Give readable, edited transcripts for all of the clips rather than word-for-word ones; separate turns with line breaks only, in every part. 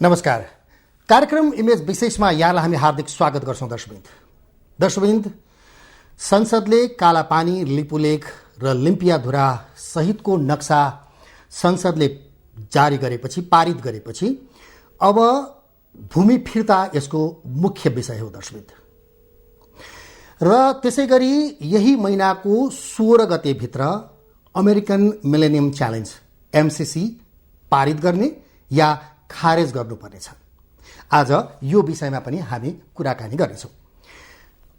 नमस्कार। कार्यक्रम इमेज विशेषमा यहाँलाई हामी हार्दिक स्वागत गर्छौं। दर्शकवृन्द, संसदले कालापानी, लिपुलेख र लिम्पियाधुरा सहितको नक्सा संसदले जारी गरेपछि, पारित गरेपछि अब भूमि फिर्ता यसको मुख्य विषय हो दर्शकवृन्द। र त्यसैगरी यही महिनाको 16 गतेभित्र अमेरिकन मिलेनियम च्यालेन्ज MCC पारित गर्ने या खारेज गर्नुपर्नेछ। आज यो विषयमा पनि हामी कुराकानी गर्नेछौँ।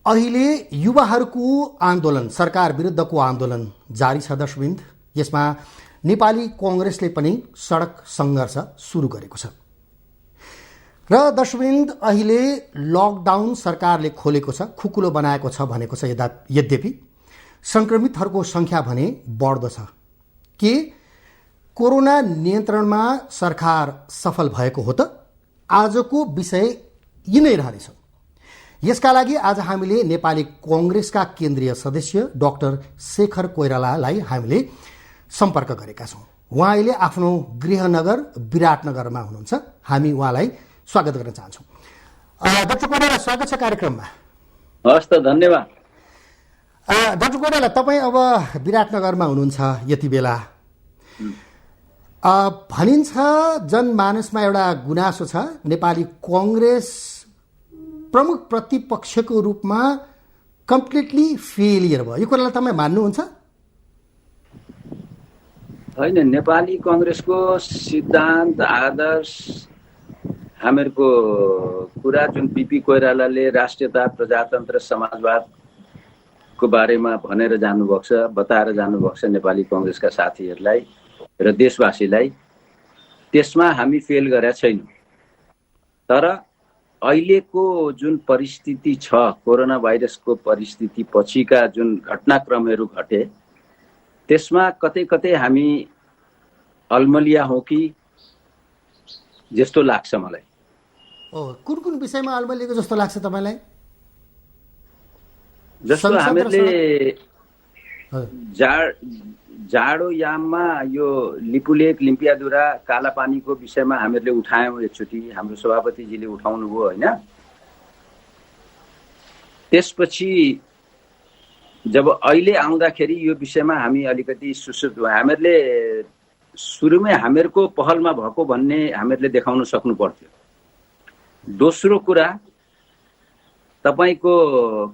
अहिले युवाहरूको आन्दोलन, सरकार विरुद्धको आन्दोलन जारी छ दर्शकवृन्द। यसमा नेपाली कांग्रेसले पनि सडक सङ्घर्ष सुरु गरेको छ। र दर्शकवृन्द, अहिले लकडाउन सरकारले खोलेको छ, खुकुलो बनाएको छ भनेको छ। यद्यपि संक्रमितहरूको संख्या भने बढ्दो छ। के कोरोना नियन्त्रणमा सरकार सफल भएको हो त? आजको विषय यिनै रहनेछ। यसका लागि आज हामीले नेपाली कांग्रेसका केन्द्रीय सदस्य डाक्टर शेखर कोइरालालाई हामीले सम्पर्क गरेका छौँ। उहाँ अहिले आफ्नो गृहनगर विराटनगरमा हुनुहुन्छ। हामी उहाँलाई स्वागत गर्न चाहन्छौँ। डाक्टर कोइराला, स्वागत छ कार्यक्रममा।
हस् त, धन्यवाद।
डाक्टर कोइराला, तपाईँ अब विराटनगरमा हुनुहुन्छ यति बेला। भनिन्छ जनमानसमा एउटा गुनासो छ, नेपाली कांग्रेस प्रमुख प्रतिपक्षको रूपमा कम्प्लिटली फेलियर भयो। यो कुरालाई तपाईँ मान्नुहुन्छ?
होइन, नेपाली कांग्रेसको सिद्धान्त, आदर्श, हामीहरूको कुरा जुन पीपी कोइरालाले राष्ट्रियता, प्रजातन्त्र, समाजवादको बारेमा भनेर जानुभएको छ, बताएर जानुभएको छ नेपाली कांग्रेसका साथीहरूलाई र देशवासीलाई, त्यसमा हामी फेल गरेका छैनौँ। तर अहिलेको जुन परिस्थिति छ, कोरोना भाइरसको परिस्थिति पछिका जुन घटनाक्रमहरू घटे, त्यसमा कतै कतै हामी अलमलिया हौँ कि जस्तो लाग्छ मलाई।
कुन कुन विषयमा अलमलिएको जस्तो लाग्छ तपाईँलाई?
जस्तो हामीले जाडो याममा यो लिपुलेख, लिम्पियाधुरा, कालापानीको विषयमा हामीहरूले उठायौँ एकचोटि, हाम्रो सभापतिजीले उठाउनु भयो होइन। त्यसपछि जब अहिले आउँदाखेरि यो विषयमा हामी अलिकति सुसुप्त भयो। हामीहरूले सुरुमै हामीहरूको पहलमा भएको भन्ने हामीहरूले देखाउन सक्नु पर्थ्यो। दोस्रो कुरा, तपाईँको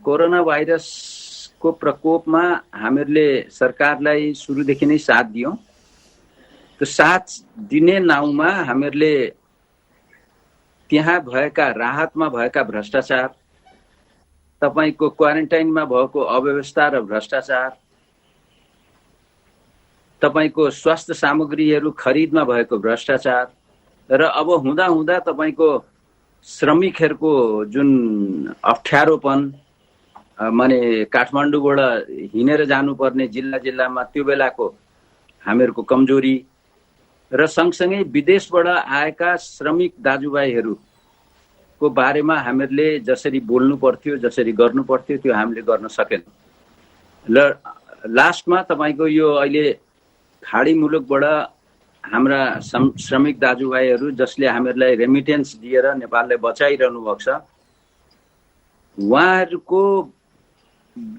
कोरोना भाइरसको प्रकोपमा हामीहरूले सरकारलाई सुरुदेखि नै साथ दियौँ। त्यो साथ दिने नाउँमा हामीहरूले त्यहाँ भएका, राहतमा भएका भ्रष्टाचार, तपाईँको क्वारेन्टाइनमा भएको अव्यवस्था र भ्रष्टाचार, तपाईँको स्वास्थ्य सामग्रीहरू खरिदमा भएको भ्रष्टाचार, र अब हुँदा हुँदा तपाईँको श्रमिकहरूको जुन अप्ठ्यारोपन, माने काठमाडौँबाट हिँडेर जानुपर्ने जिल्ला जिल्लामा त्यो बेलाको हामीहरूको कमजोरी, र सँगसँगै विदेशबाट आएका श्रमिक दाजुभाइहरूको बारेमा हामीहरूले जसरी बोल्नु पर्थ्यो, जसरी गर्नु पर्थ्यो, त्यो हामीले गर्न सकेनौँ। र लास्टमा तपाईँको यो अहिले खाडी मुलुकबाट हाम्रा श्रमिक दाजुभाइहरू जसले हामीहरूलाई रेमिटेन्स दिएर नेपाललाई बचाइरहनु भएको छ, उहाँहरूको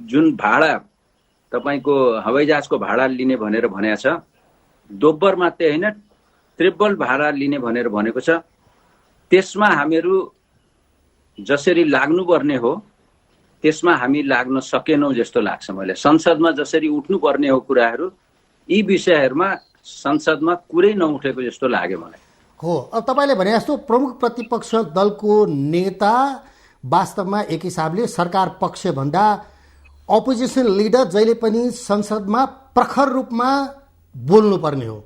जुन भाडा, तपाईँको हवाईजहाजको भाडा लिने भनेर भनेको छ, दोब्बर मात्रै होइन ट्रिपल भाडा लिने भनेर भनेको छ। त्यसमा हामीहरू जसरी लाग्नुपर्ने हो त्यसमा हामी लाग्न सकेनौँ जस्तो लाग्छ मलाई। संसदमा जसरी उठ्नुपर्ने हो कुराहरू, यी विषयहरूमा संसदमा कुरै नउठेको जस्तो लाग्यो मलाई।
हो, अब तपाईँले भने जस्तो प्रमुख प्रतिपक्ष दलको नेता वास्तवमा एक हिसाबले सरकार पक्षभन्दा अपोजिसन लिडर जहिले पनि संसदमा प्रखर रूपमा बोल्नुपर्ने हो।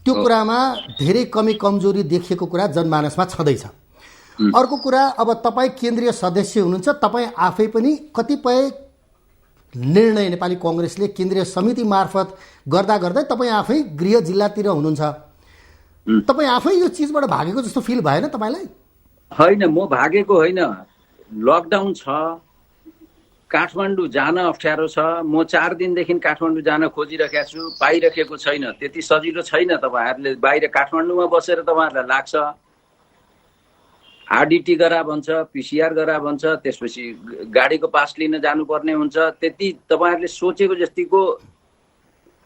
त्यो कुरामा धेरै कमी कमजोरी देखिएको कुरा जनमानसमा छँदैछ। अर्को कुरा, अब तपाईँ केन्द्रीय सदस्य हुनुहुन्छ, तपाईँ आफै पनि कतिपय निर्णय नेपाली कांग्रेसले केन्द्रीय समिति मार्फत गर्दा गर्दै तपाईँ आफै गृह जिल्लातिर हुनुहुन्छ। तपाईँ आफै यो चिजबाट भागेको जस्तो फिल भएन तपाईँलाई?
होइन, म भागेको होइन। लकडाउन छ, काठमाडौँ जान अप्ठ्यारो छ। म 4 दिनदेखि काठमाडौँ जान खोजिरहेको छु, पाइरहेको छैन। त्यति सजिलो छैन। तपाईँहरूले बाहिर काठमाडौँमा बसेर तपाईँहरूलाई लाग्छ आरडिटी गरा भन्छ, पिसिआर गरा भन्छ, त्यसपछि गाडीको पास लिन जानुपर्ने हुन्छ। त्यति तपाईँहरूले सोचेको जतिको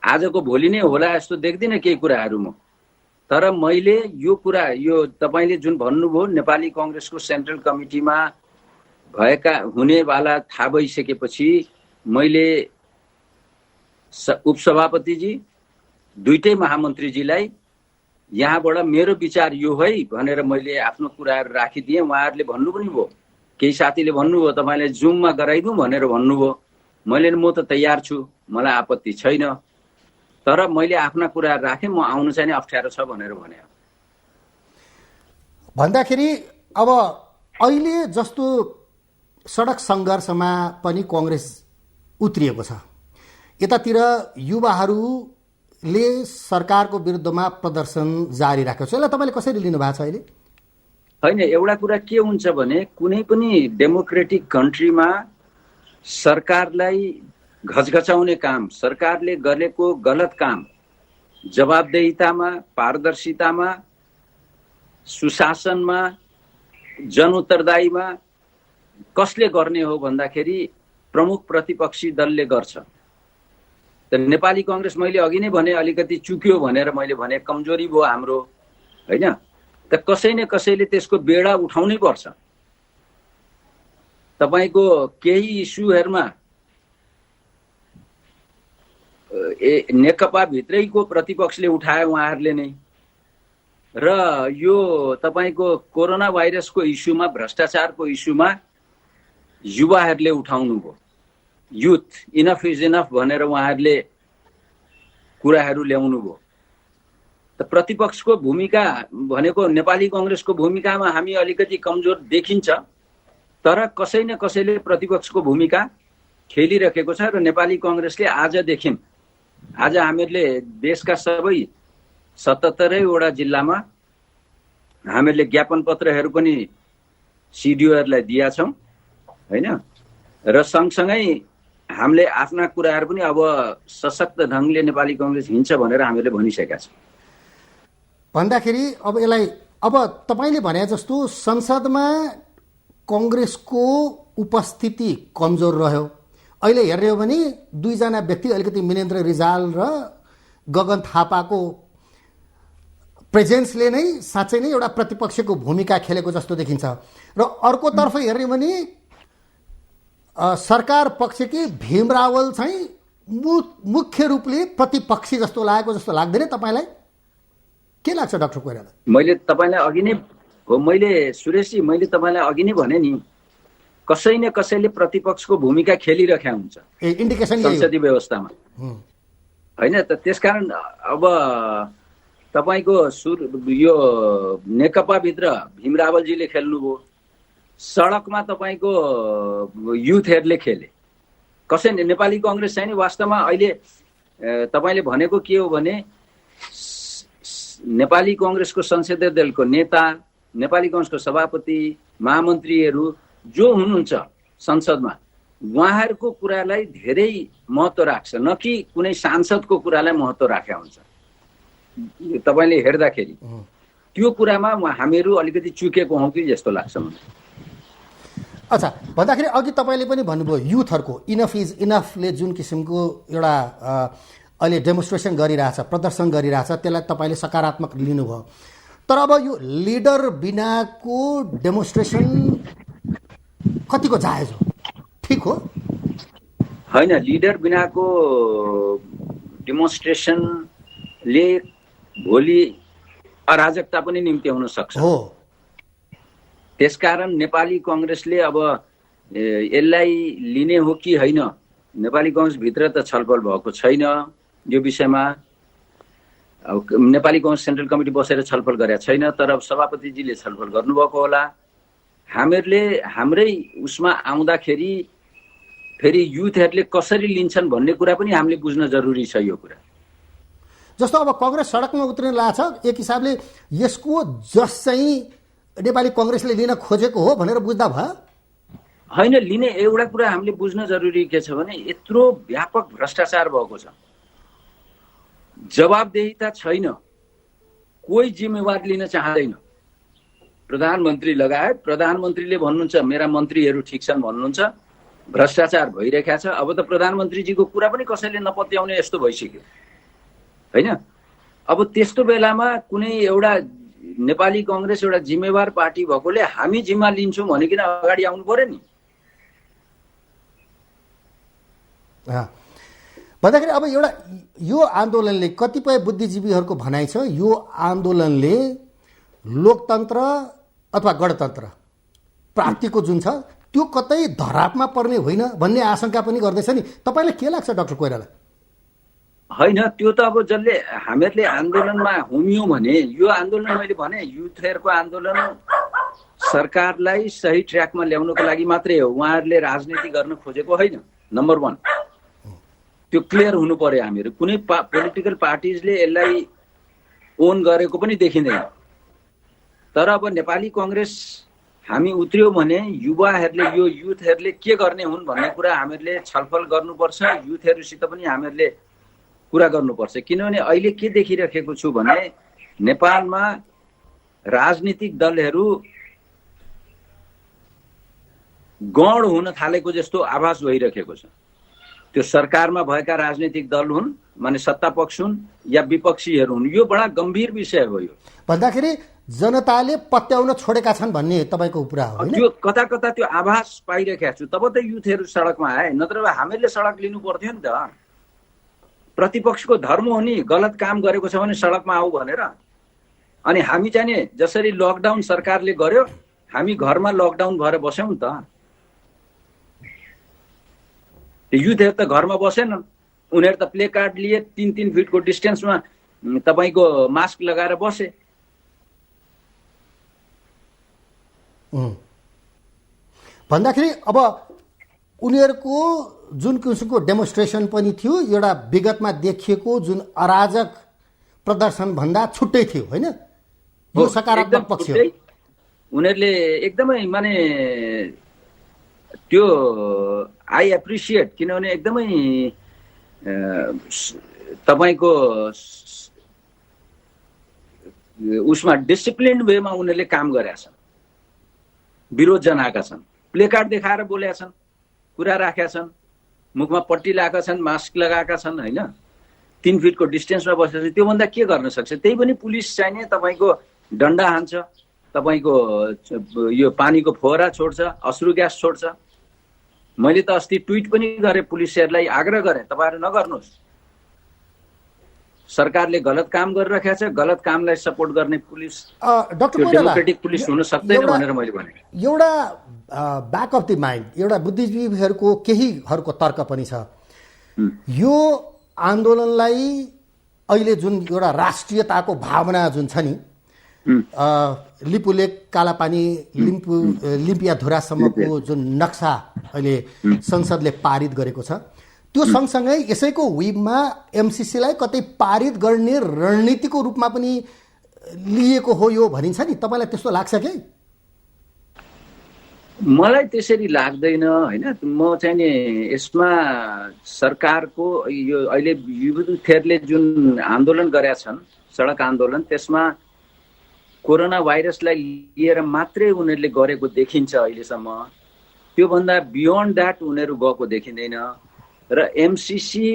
आजको भोलि नै होला जस्तो देख्दिनँ केही कुराहरू म। तर मैले यो कुरा, यो तपाईँले जुन भन्नुभयो नेपाली कङ्ग्रेसको सेन्ट्रल कमिटीमा हुनेवाला थाहा भइसकेपछि मैले उपसभापतिजी, दुईटै महामन्त्रीजीलाई यहाँबाट मेरो विचार यो है भनेर मैले आफ्नो कुराहरू राखिदिएँ। उहाँहरूले भन्नु पनि भयो, केही साथीले भन्नुभयो तपाईँलाई जुममा गराइदिउँ भनेर भन्नुभयो। मैले म त तयार छु, मलाई आपत्ति छैन, तर मैले आफ्ना कुराहरू राखेँ, म आउनु चाहिँ अप्ठ्यारो छ भनेर भने।
भन्दाखेरि अब अहिले जस्तो सडक सङ्घर्षमा पनि कङ्ग्रेस उत्रिएको छ, यतातिर युवाहरूले सरकारको विरुद्धमा प्रदर्शन जारी राखेको छ, यसलाई तपाईँले कसरी लिनु भएको छ अहिले?
होइन, एउटा कुरा के हुन्छ भने कुनै पनि डेमोक्रेटिक कन्ट्रीमा सरकारलाई घचघचाउने काम, सरकारले गरेको गलत काम जवाबदेहितामा, पारदर्शितामा, सुशासनमा, जनउत्तरदायीमा कसले गर्ने हो भन्दाखेरि प्रमुख प्रतिपक्षी दलले गर्छ। त नेपाली कङ्ग्रेस मैले अघि नै भने अलिकति चुक्यो भनेर मैले भने, कमजोरी भयो हाम्रो, होइन? त कसै न कसैले त्यसको बेडा उठाउनै पर्छ। तपाईँको केही इस्युहरूमा नेकपा भित्रैको प्रतिपक्षले उठायो उहाँहरूले नै, र यो तपाईँको कोरोना भाइरसको इस्युमा, भ्रष्टाचारको इस्युमा युवाहरूले उठाउनु भयो। युथ इनफ इज इनफ भनेर उहाँहरूले कुराहरू ल्याउनु भयो। त प्रतिपक्षको भूमिका भनेको नेपाली कङ्ग्रेसको भूमिकामा हामी अलिकति कमजोर देखिन्छ, तर कसै न कसैले प्रतिपक्षको भूमिका खेलिरहेको छ। र नेपाली कङ्ग्रेसले आज हामीहरूले देशका सबै 77वटा जिल्लामा हामीहरूले ज्ञापन पत्रहरू पनि सिडिओहरूलाई दिएका छौँ, होइन? र सँगसँगै हामीले आफ्ना कुराहरू पनि अब सशक्त ढङ्गले नेपाली कङ्ग्रेस हिँड्छ भनेर हामीले भनिसकेका छौँ।
भन्दाखेरि अब यसलाई, अब तपाईँले भने जस्तो संसदमा कङ्ग्रेसको उपस्थिति कमजोर रह्यो। अहिले हेर्ने हो भने दुईजना व्यक्ति, अलिकति मिनेन्द्र रिजाल र गगन थापाको प्रेजेन्सले नै साँच्चै नै एउटा प्रतिपक्षको भूमिका खेलेको जस्तो देखिन्छ। र अर्कोतर्फ हेर्ने भने सरकार पक्षकी भीम रावल चाहिँ मुख्य रूपले प्रतिपक्षी जस्तो लागेको जस्तो लाग्दैन तपाईँलाई? के लाग्छ डाक्टर कोइराला?
मैले तपाईँलाई अघि नै सुरेशजी, मैले तपाईँलाई अघि नै भने नि, कसै न कसैले प्रतिपक्षको भूमिका खेलिरहेका हुन्छ
इन्डिकेसन
संसदीय व्यवस्थामा, होइन? त त्यसकारण अब तपाईँको यो नेकपाभित्र भीम रावलजीले खेल्नुभयो, सडकमा तपाईँको युथहरूले खेले। कसै नेपाली कङ्ग्रेस चाहिँ नि वास्तवमा अहिले तपाईँले भनेको के हो भने नेपाली कङ्ग्रेसको संसदीय दलको नेता, नेपाली कङ्ग्रेसको सभापति, महामन्त्रीहरू जो हुनुहुन्छ संसदमा, उहाँहरूको कुरालाई धेरै महत्त्व राख्छ, न कि कुनै सांसदको कुरालाई महत्त्व राखेका हुन्छ। तपाईँले हेर्दाखेरि त्यो कुरामा हामीहरू अलिकति चुकेको हौँ कि जस्तो लाग्छ मलाई।
अच्छा, भन्दाखेरि अघि तपाईँले पनि भन्नुभयो युथहरूको इनफ इज इनफले जुन किसिमको एउटा अहिले डेमोन्स्ट्रेसन गरिरहेछ, प्रदर्शन गरिरहेछ, त्यसलाई तपाईँले सकारात्मक लिनुभयो। तर अब यो लिडर बिनाको डेमोन्स्ट्रेसन कतिको जायज हो, ठिक हो?
होइन, लिडर बिनाको डेमोन्स्ट्रेसनले भोलि अराजकता पनि निम्ति हुन सक्छ
हो।
त्यसकारण नेपाली कङ्ग्रेसले अब यसलाई लिने हो कि होइन, नेपाली कङ्ग्रेसभित्र त छलफल भएको छैन यो विषयमा। अब नेपाली कङ्ग्रेस सेन्ट्रल कमिटी बसेर छलफल गरेका छैन, तर अब सभापतिजीले छलफल गर्नुभएको होला। हामीहरूले हाम्रै उसमा आउँदाखेरि फेरि युथहरूले कसरी लिन्छन् भन्ने कुरा पनि हामीले बुझ्न जरुरी छ। यो कुरा
जस्तो अब कङ्ग्रेस सडकमा उत्रिन लाग्छ, एक हिसाबले यसको जस चाहिँ नेपाली कङ्ग्रेसले लिन खोजेको हो भनेर बुझ्दा भयो?
होइन, लिने एउटा कुरा हामीले बुझ्न जरुरी के छ भने यत्रो व्यापक भ्रष्टाचार भएको छ, जवाबदेहिता छैन, कोही जिम्मेवार लिन चाहँदैन। प्रधानमन्त्री लगायत प्रधानमन्त्रीले भन्नुहुन्छ मेरा मन्त्रीहरू ठिक छन् भन्नुहुन्छ, भ्रष्टाचार भइरहेको छ। अब त प्रधानमन्त्रीजीको कुरा पनि कसैले नपत्याउने यस्तो भइसक्यो होइन। अब त्यस्तो बेलामा कुनै एउटा नेपाली कांग्रेस एउटा जिम्मेवार पार्टी भएकोले हामी जिम्मा लिन्छौँ भनिकन अगाडि आउनु पर्यो नि।
भन्दाखेरि अब एउटा यो आन्दोलनले, कतिपय बुद्धिजीवीहरूको भनाइ छ यो आन्दोलनले लोकतन्त्र अथवा गणतन्त्र प्राप्तिको जुन छ त्यो कतै धरापमा पर्ने होइन भन्ने आशंका पनि गर्दैछ नि। तपाईँलाई के लाग्छ डाक्टर कोइराला?
होइन, त्यो त अब जसले हामीहरूले आन्दोलनमा होमियौँ भने, यो आन्दोलन मैले भने युथहरूको आन्दोलन सरकारलाई सही ट्र्याकमा ल्याउनको लागि मात्रै हो, उहाँहरूले राजनीति गर्न खोजेको होइन। नम्बर 1 त्यो क्लियर हुनु पर्यो। हामीहरू कुनै पोलिटिकल पार्टिजले यसलाई ओन गरेको पनि देखिँदैन। तर अब नेपाली कांग्रेस हामी उत्रियो भने युवाहरूले, यो युथहरूले के गर्ने हुन् भन्ने कुरा हामीहरूले छलफल गर्नुपर्छ। युथहरूसित पनि हामीहरूले कुरा गर्नुपर्छ। किनभने अहिले के देखिरहेको छु भने नेपालमा राजनीतिक दलहरू गौण हुन थालेको जस्तो आभास भइरहेको छ। त्यो सरकारमा भएका राजनीतिक दल हुन्, माने सत्ता पक्ष हुन् या विपक्षीहरू हुन्, यो बडा गम्भीर विषय हो। यो
भन्दाखेरि जनताले पत्याउन छोडेका छन् भन्ने तपाईँको कुरा हो।
त्यो कता कता त्यो आभास पाइरहेको छु। तब त युथहरू सडकमा आए, नत्र हामीले सडक लिनु पर्थ्यो नि त। प्रतिपक्षको धर्म हो नि, गलत काम गरेको छ भने सडकमा आऊ भनेर। अनि हामी चाहिँ नि जसरी लकडाउन सरकारले गर्यो, हामी घरमा लकडाउन भएर बस्यौँ नि त। युथहरू त घरमा बसेनन्, उनीहरू त प्ले कार्ड लिए, 3-3 फिटको डिस्टेन्समा तपाईँको मास्क लगाएर बसे।
भन्दाखेरि अब उनीहरूको जुन किसिमको डेमोन्स्ट्रेसन पनि थियो, एउटा विगतमा देखिएको जुन अराजक प्रदर्शन भन्दा छुट्टै थियो होइन। यो सकारात्मक पक्ष हो।
उनीहरूले एकदमै माने त्यो आई एप्रिसिएट, किनभने एकदमै तपाईँको उसमा डिसिप्लिन वेमा उनीहरूले काम गरेका छन्, विरोध जनाएका छन्, प्ले कार्ड देखाएर बोलेका छन्, कुरा राखेका छन्, मुखमा पट्टी लगाएका छन्, मास्क लगाएका छन् होइन। 3 फिटको डिस्टेन्समा बसेपछि त्योभन्दा के गर्न सक्छ? त्यही पनि पुलिस चाहिने तपाईँको डन्डा हान्छ, तपाईँको यो पानीको फोहरा छोड्छ, अश्रु ग्यास छोड्छ। मैले त अस्ति ट्विट पनि गरेँ, पुलिसहरूलाई आग्रह गरेँ तपाईँहरू नगर्नुहोस्। सरकारले गलत काम गरिरहेको छ, गलत कामलाई सपोर्ट गर्ने police
doctor Koirala
democratic police हुन सक्दैन भनेर मैले भने।
एउटा ब्याक अफ द माइन्ड एउटा बुद्धिजीवीहरूको केहीहरूको तर्क पनि छ, यो आन्दोलनलाई अहिले जुन एउटा राष्ट्रियताको भावना जुन छ नि, लिपुलेक, कालापानी, लिम्पियाधुरासम्मको जुन नक्सा अहिले संसदले पारित गरेको छ, त्यो सँगसँगै यसैको वेबमा एमसीसीलाई कतै पारित गर्ने रणनीतिको रूपमा पनि लिएको हो यो भनिन्छ नि। तपाईँलाई त्यस्तो लाग्छ कि?
मलाई त्यसरी लाग्दैन होइन। म चाहिँ नि यसमा सरकारको यो अहिले युथहरूले जुन आन्दोलन गरेका छन्, सडक आन्दोलन, त्यसमा कोरोना भाइरसलाई लिएर मात्रै उनीहरूले गरेको देखिन्छ अहिलेसम्म। त्योभन्दा बियोन्ड द्याट उनीहरू गएको देखिँदैन। र एमसीसी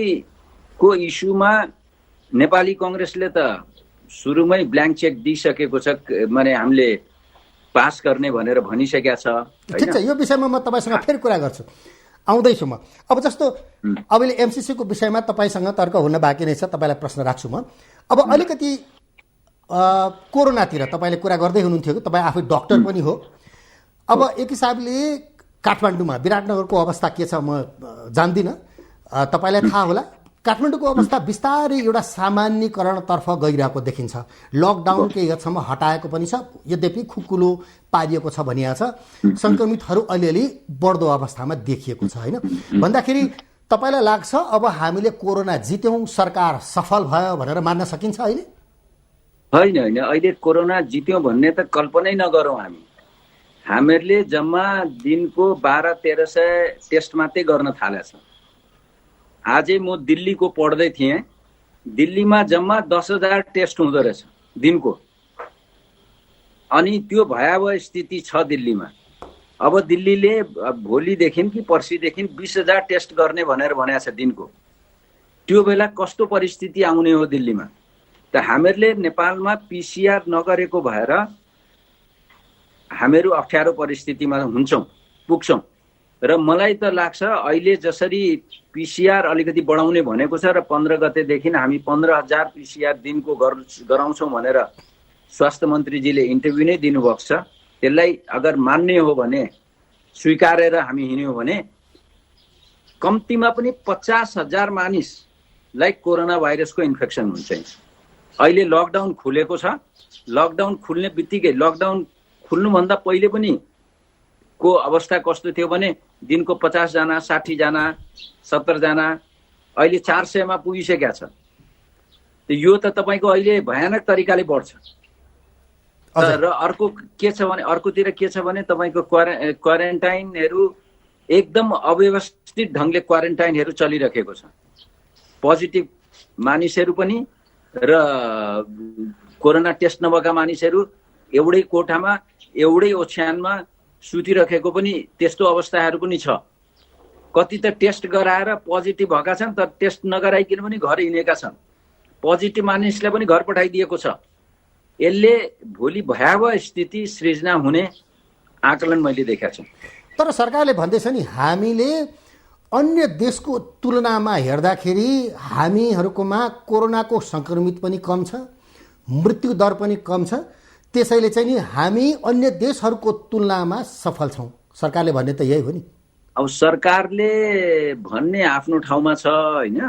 को इस्युमा नेपाली कांग्रेसले त सुरुमै ब्ल्याङ्क चेक दिइसकेको छ, माने हामीले पास गर्ने भनेर भनिसकेका छ।
ठिक छ, यो विषयमा म तपाईँसँग फेरि कुरा गर्छु, आउँदैछु म। अब जस्तो अहिले एमसीसी को विषयमा तपाईँसँग तर्क हुन बाँकी नै छ, तपाईँलाई प्रश्न राख्छु म। अब अलिकति कोरोनातिर तपाईँले कुरा गर्दै हुनुहुन्थ्यो कि तपाईँ आफै डक्टर पनि हो। अब एक हिसाबले काठमाडौँमा विराटनगरको अवस्था के छ म जान्दिनँ, तपाईँलाई थाहा होला। काठमाडौँको अवस्था बिस्तारै एउटा सामान्यकरणतर्फ गइरहेको देखिन्छ। लकडाउन केही हदसम्म हटाएको पनि छ, यद्यपि खुकुलो पारिएको छ भनिएको छ। सङ्क्रमितहरू अलिअलि बढ्दो अवस्थामा देखिएको छ होइन। भन्दाखेरि तपाईँलाई लाग्छ अब हामीले कोरोना जित्यौँ, सरकार सफल भयो भनेर मान्न सकिन्छ अहिले?
होइन होइन, अहिले कोरोना जित्यौँ भन्ने त कल्पनै नगरौँ। हामीहरूले जम्मा दिनको 1200-1300 टेस्ट मात्रै गर्न थालेछ। आजै म दिल्लीको पढ्दै थिएँ, दिल्लीमा जम्मा 10,000 टेस्ट हुँदो रहेछ दिनको। अनि त्यो भयावह स्थिति छ दिल्लीमा। अब दिल्लीले भोलिदेखि कि पर्सिदेखि 20,000 टेस्ट गर्ने भनेर भनेको छ दिनको। त्यो बेला कस्तो परिस्थिति आउने हो दिल्लीमा? त हामीहरूले नेपालमा पिसिआर नगरेको भएर हामीहरू अप्ठ्यारो परिस्थितिमा पुग्छौँ। र मलाई त लाग्छ अहिले जसरी पिसिआर अलिकति बढाउने भनेको छ र 15 गतेदेखि हामी 15,000 पिसिआर दिनको गराउँछौँ भनेर स्वास्थ्य मन्त्रीजीले इन्टरभ्यू नै दिनुभएको छ। त्यसलाई अगर मान्ने हो भने, स्वीकारेर हामी हिँड्यौँ भने कम्तीमा पनि 50,000 मानिसलाई कोरोना भाइरसको इन्फेक्सन हुन्छ। अहिले लकडाउन खुलेको छ। लकडाउन खुल्ने बित्तिकै, लकडाउन खुल्नुभन्दा पहिले पनि को अवस्था कस्तो थियो भने दिनको 50 जना, 60 जना, 70 जना, अहिले 400 मा पुगिसकेका छ। यो त तपाईको अहिले भयानक तरिकाले बढ्छ। र अर्को के छ भने, अर्कोतिर के छ भने तपाईको क्वारेन्टाइनहरू एकदम अव्यवस्थित ढंगले क्वारेन्टाइनहरू चलिरहेको छ। पोजिटिभ मानिसहरू पनि र कोरोना टेस्ट नभएका मानिसहरू एउटै कोठामा, एउटै ओछ्यानमा सुतिरहेको पनि त्यस्तो अवस्थाहरू पनि छ। कति त टेस्ट गराएर पोजिटिभ भएका छन् तर टेस्ट नगराइकन पनि घर हिँडेका छन्। पोजिटिभ मानिसलाई पनि घर पठाइदिएको छ। यसले भोलि भयावह स्थिति सृजना हुने आकलन मैले देखेको छु।
तर सरकारले भन्दैछ नि, हामीले अन्य देशको तुलनामा हेर्दाखेरि हामीहरूकोमा कोरोनाको संक्रमित पनि कम छ, मृत्यु दर पनि कम छ, त्यसैले चाहिँ नि हामी अन्य देशहरूको तुलनामा सफल छौँ। सरकारले भन्ने त यही हो नि।
अब सरकारले भन्ने आफ्नो ठाउँमा छ हैन,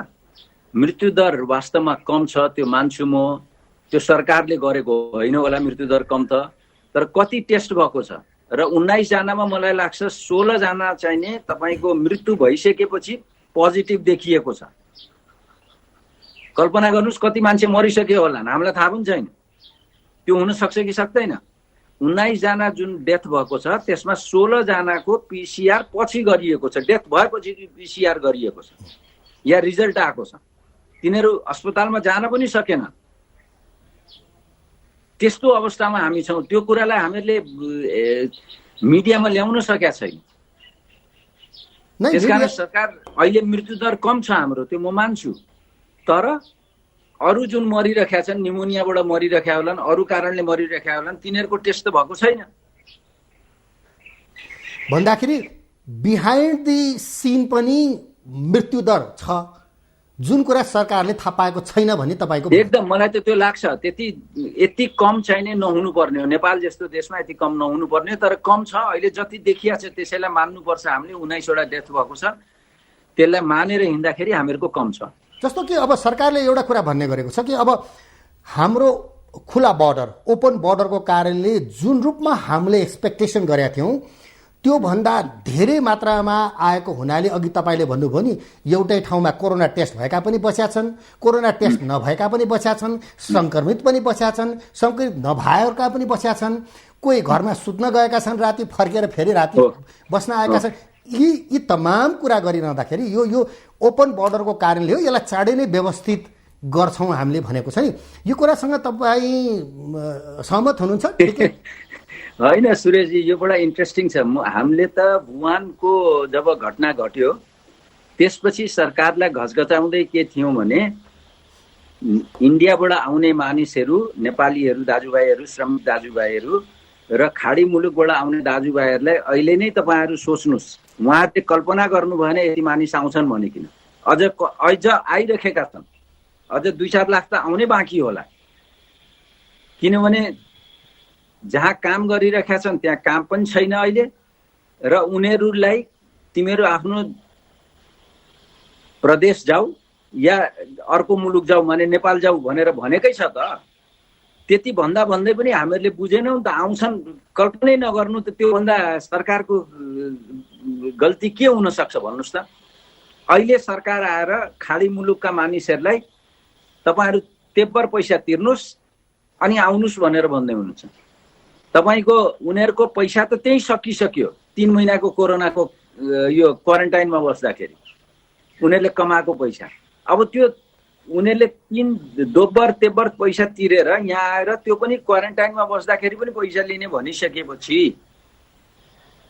मृत्यु दर वास्तवमा कम छ, त्यो मान्छु म। त्यो सरकारले गरेको होइन होला मृत्यु दर कम त, तर कति टेस्ट भएको छ र 19 जनामा मलाई लाग्छ 16 जना चाहिँ नि तपाईको मृत्यु भइसकेपछि पोजिटिभ देखिएको छ। कल्पना गर्नुस् कति मान्छे मरिसक्यो होला, हामीलाई थाहा पनि छैन। त्यो हुन सक्छ कि सक्दैन? 19 जना जुन डेथ भएको छ त्यसमा 16 जनाको पिसिआर पछि गरिएको छ, डेथ भएपछि पिसिआर गरिएको छ या रिजल्ट आएको छ। तिनीहरू अस्पतालमा जान पनि सकेन। त्यस्तो अवस्थामा हामी छौँ। त्यो कुरालाई हामीले मिडियामा ल्याउन सकेका छैन। त्यसकारण सरकार अहिले मृत्यु दर कम छ हाम्रो, त्यो म मान्छु। तर अरू जुन मरिरहेका छन्, निमोनियाबाट मरिरहेका होलान्, अरू कारणले मरिरहेका होलान्, तिनीहरूको टेस्ट त भएको छैन।
भन्दाखेरि बिहाइन्ड द सिन पनि मृत्यु दर छ, जुन कुरा सरकारले थाहा पाएको छैन भन्ने तपाईको?
एकदम मलाई त त्यो लाग्छ। यति कम चाहिँ नहुनु पर्ने हो। नेपाल जस्तो देशमा यति कम नहुनु पर्ने, तर कम छ। अहिले जति देखिया छ त्यसैलाई मान्नुपर्छ हामीले। 19 वटा डेथ भएको छ, त्यसलाई मानेर हिँड्दाखेरि हामीहरूको कम छ।
जस्तो कि अब सरकारले एउटा कुरा भन्ने गरेको छ कि अब हाम्रो खुला बर्डर, ओपन बर्डरको कारणले जुन रूपमा हामीले एक्सपेक्टेसन गरेका थियौँ त्योभन्दा धेरै मात्रामा आएको हुनाले अघि तपाईँले भन्नुभयो नि, एउटै ठाउँमा कोरोना टेस्ट भएका पनि बस्या छन्, कोरोना टेस्ट नभएका पनि बस्या छन्, सङ्क्रमित पनि बस्या छन्, सङ्क्रमित नभएका पनि बस्या छन्, कोही घरमा सुत्न गएका छन्, राति फर्केर फेरि राति बस्न आएका छन्। यी तमाम कुरा गरिरहँदाखेरि यो ओपन बर्डरको कारणले हो। यसलाई चाँडै नै व्यवस्थित गर्छौँ हामीले भनेको छ नि। यो कुरासँग तपाईँ सहमत हुनुहुन्छ?
होइन सुरेशजी, यो बडा इन्ट्रेस्टिङ छ। हामीले त वुहानको जब घटना घट्यो त्यसपछि सरकारलाई घचघचाउँदै के थियौँ भने इन्डियाबाट आउने मानिसहरू, नेपालीहरू दाजुभाइहरू, श्रमिक दाजुभाइहरू र खाडी मुलुकबाट आउने दाजुभाइहरूलाई अहिले नै तपाईँहरू सोच्नुहोस्, उहाँहरूले कल्पना गर्नु भएन यति मानिस आउँछन् भनिकन। अझ आइरहेका छन्, अझ 2-4 लाख त आउनै बाँकी होला। किनभने जहाँ काम गरिरहेका छन् त्यहाँ काम पनि छैन अहिले, र उनीहरूलाई तिमीहरू आफ्नो प्रदेश जाऊ या अर्को मुलुक जाऊ भने नेपाल जाऊ भनेर भनेकै छ त। त्यति भन्दा भन्दै पनि हामीहरूले बुझेनौँ त, आउँछन्। कल्पनै नगर्नु त, त्योभन्दा सरकारको गल्ती के हुन सक्छ भन्नुहोस् त। अहिले सरकार आएर खाडी मुलुकका मानिसहरूलाई तपाईँहरू तेब्बर पैसा तिर्नुहोस् अनि आउनुहोस् भनेर भन्दै हुनुहुन्छ। तपाईँको उनीहरूको पैसा त त्यही सकिसक्यो। 3 महिनाको कोरोनाको यो क्वारेन्टाइनमा बस्दाखेरि उनीहरूले कमाएको पैसा। अब त्यो उनीहरूले दोब्बर तेब्बर पैसा तिरेर यहाँ आएर त्यो पनि क्वारेन्टाइनमा बस्दाखेरि पनि पैसा लिने भनिसकेपछि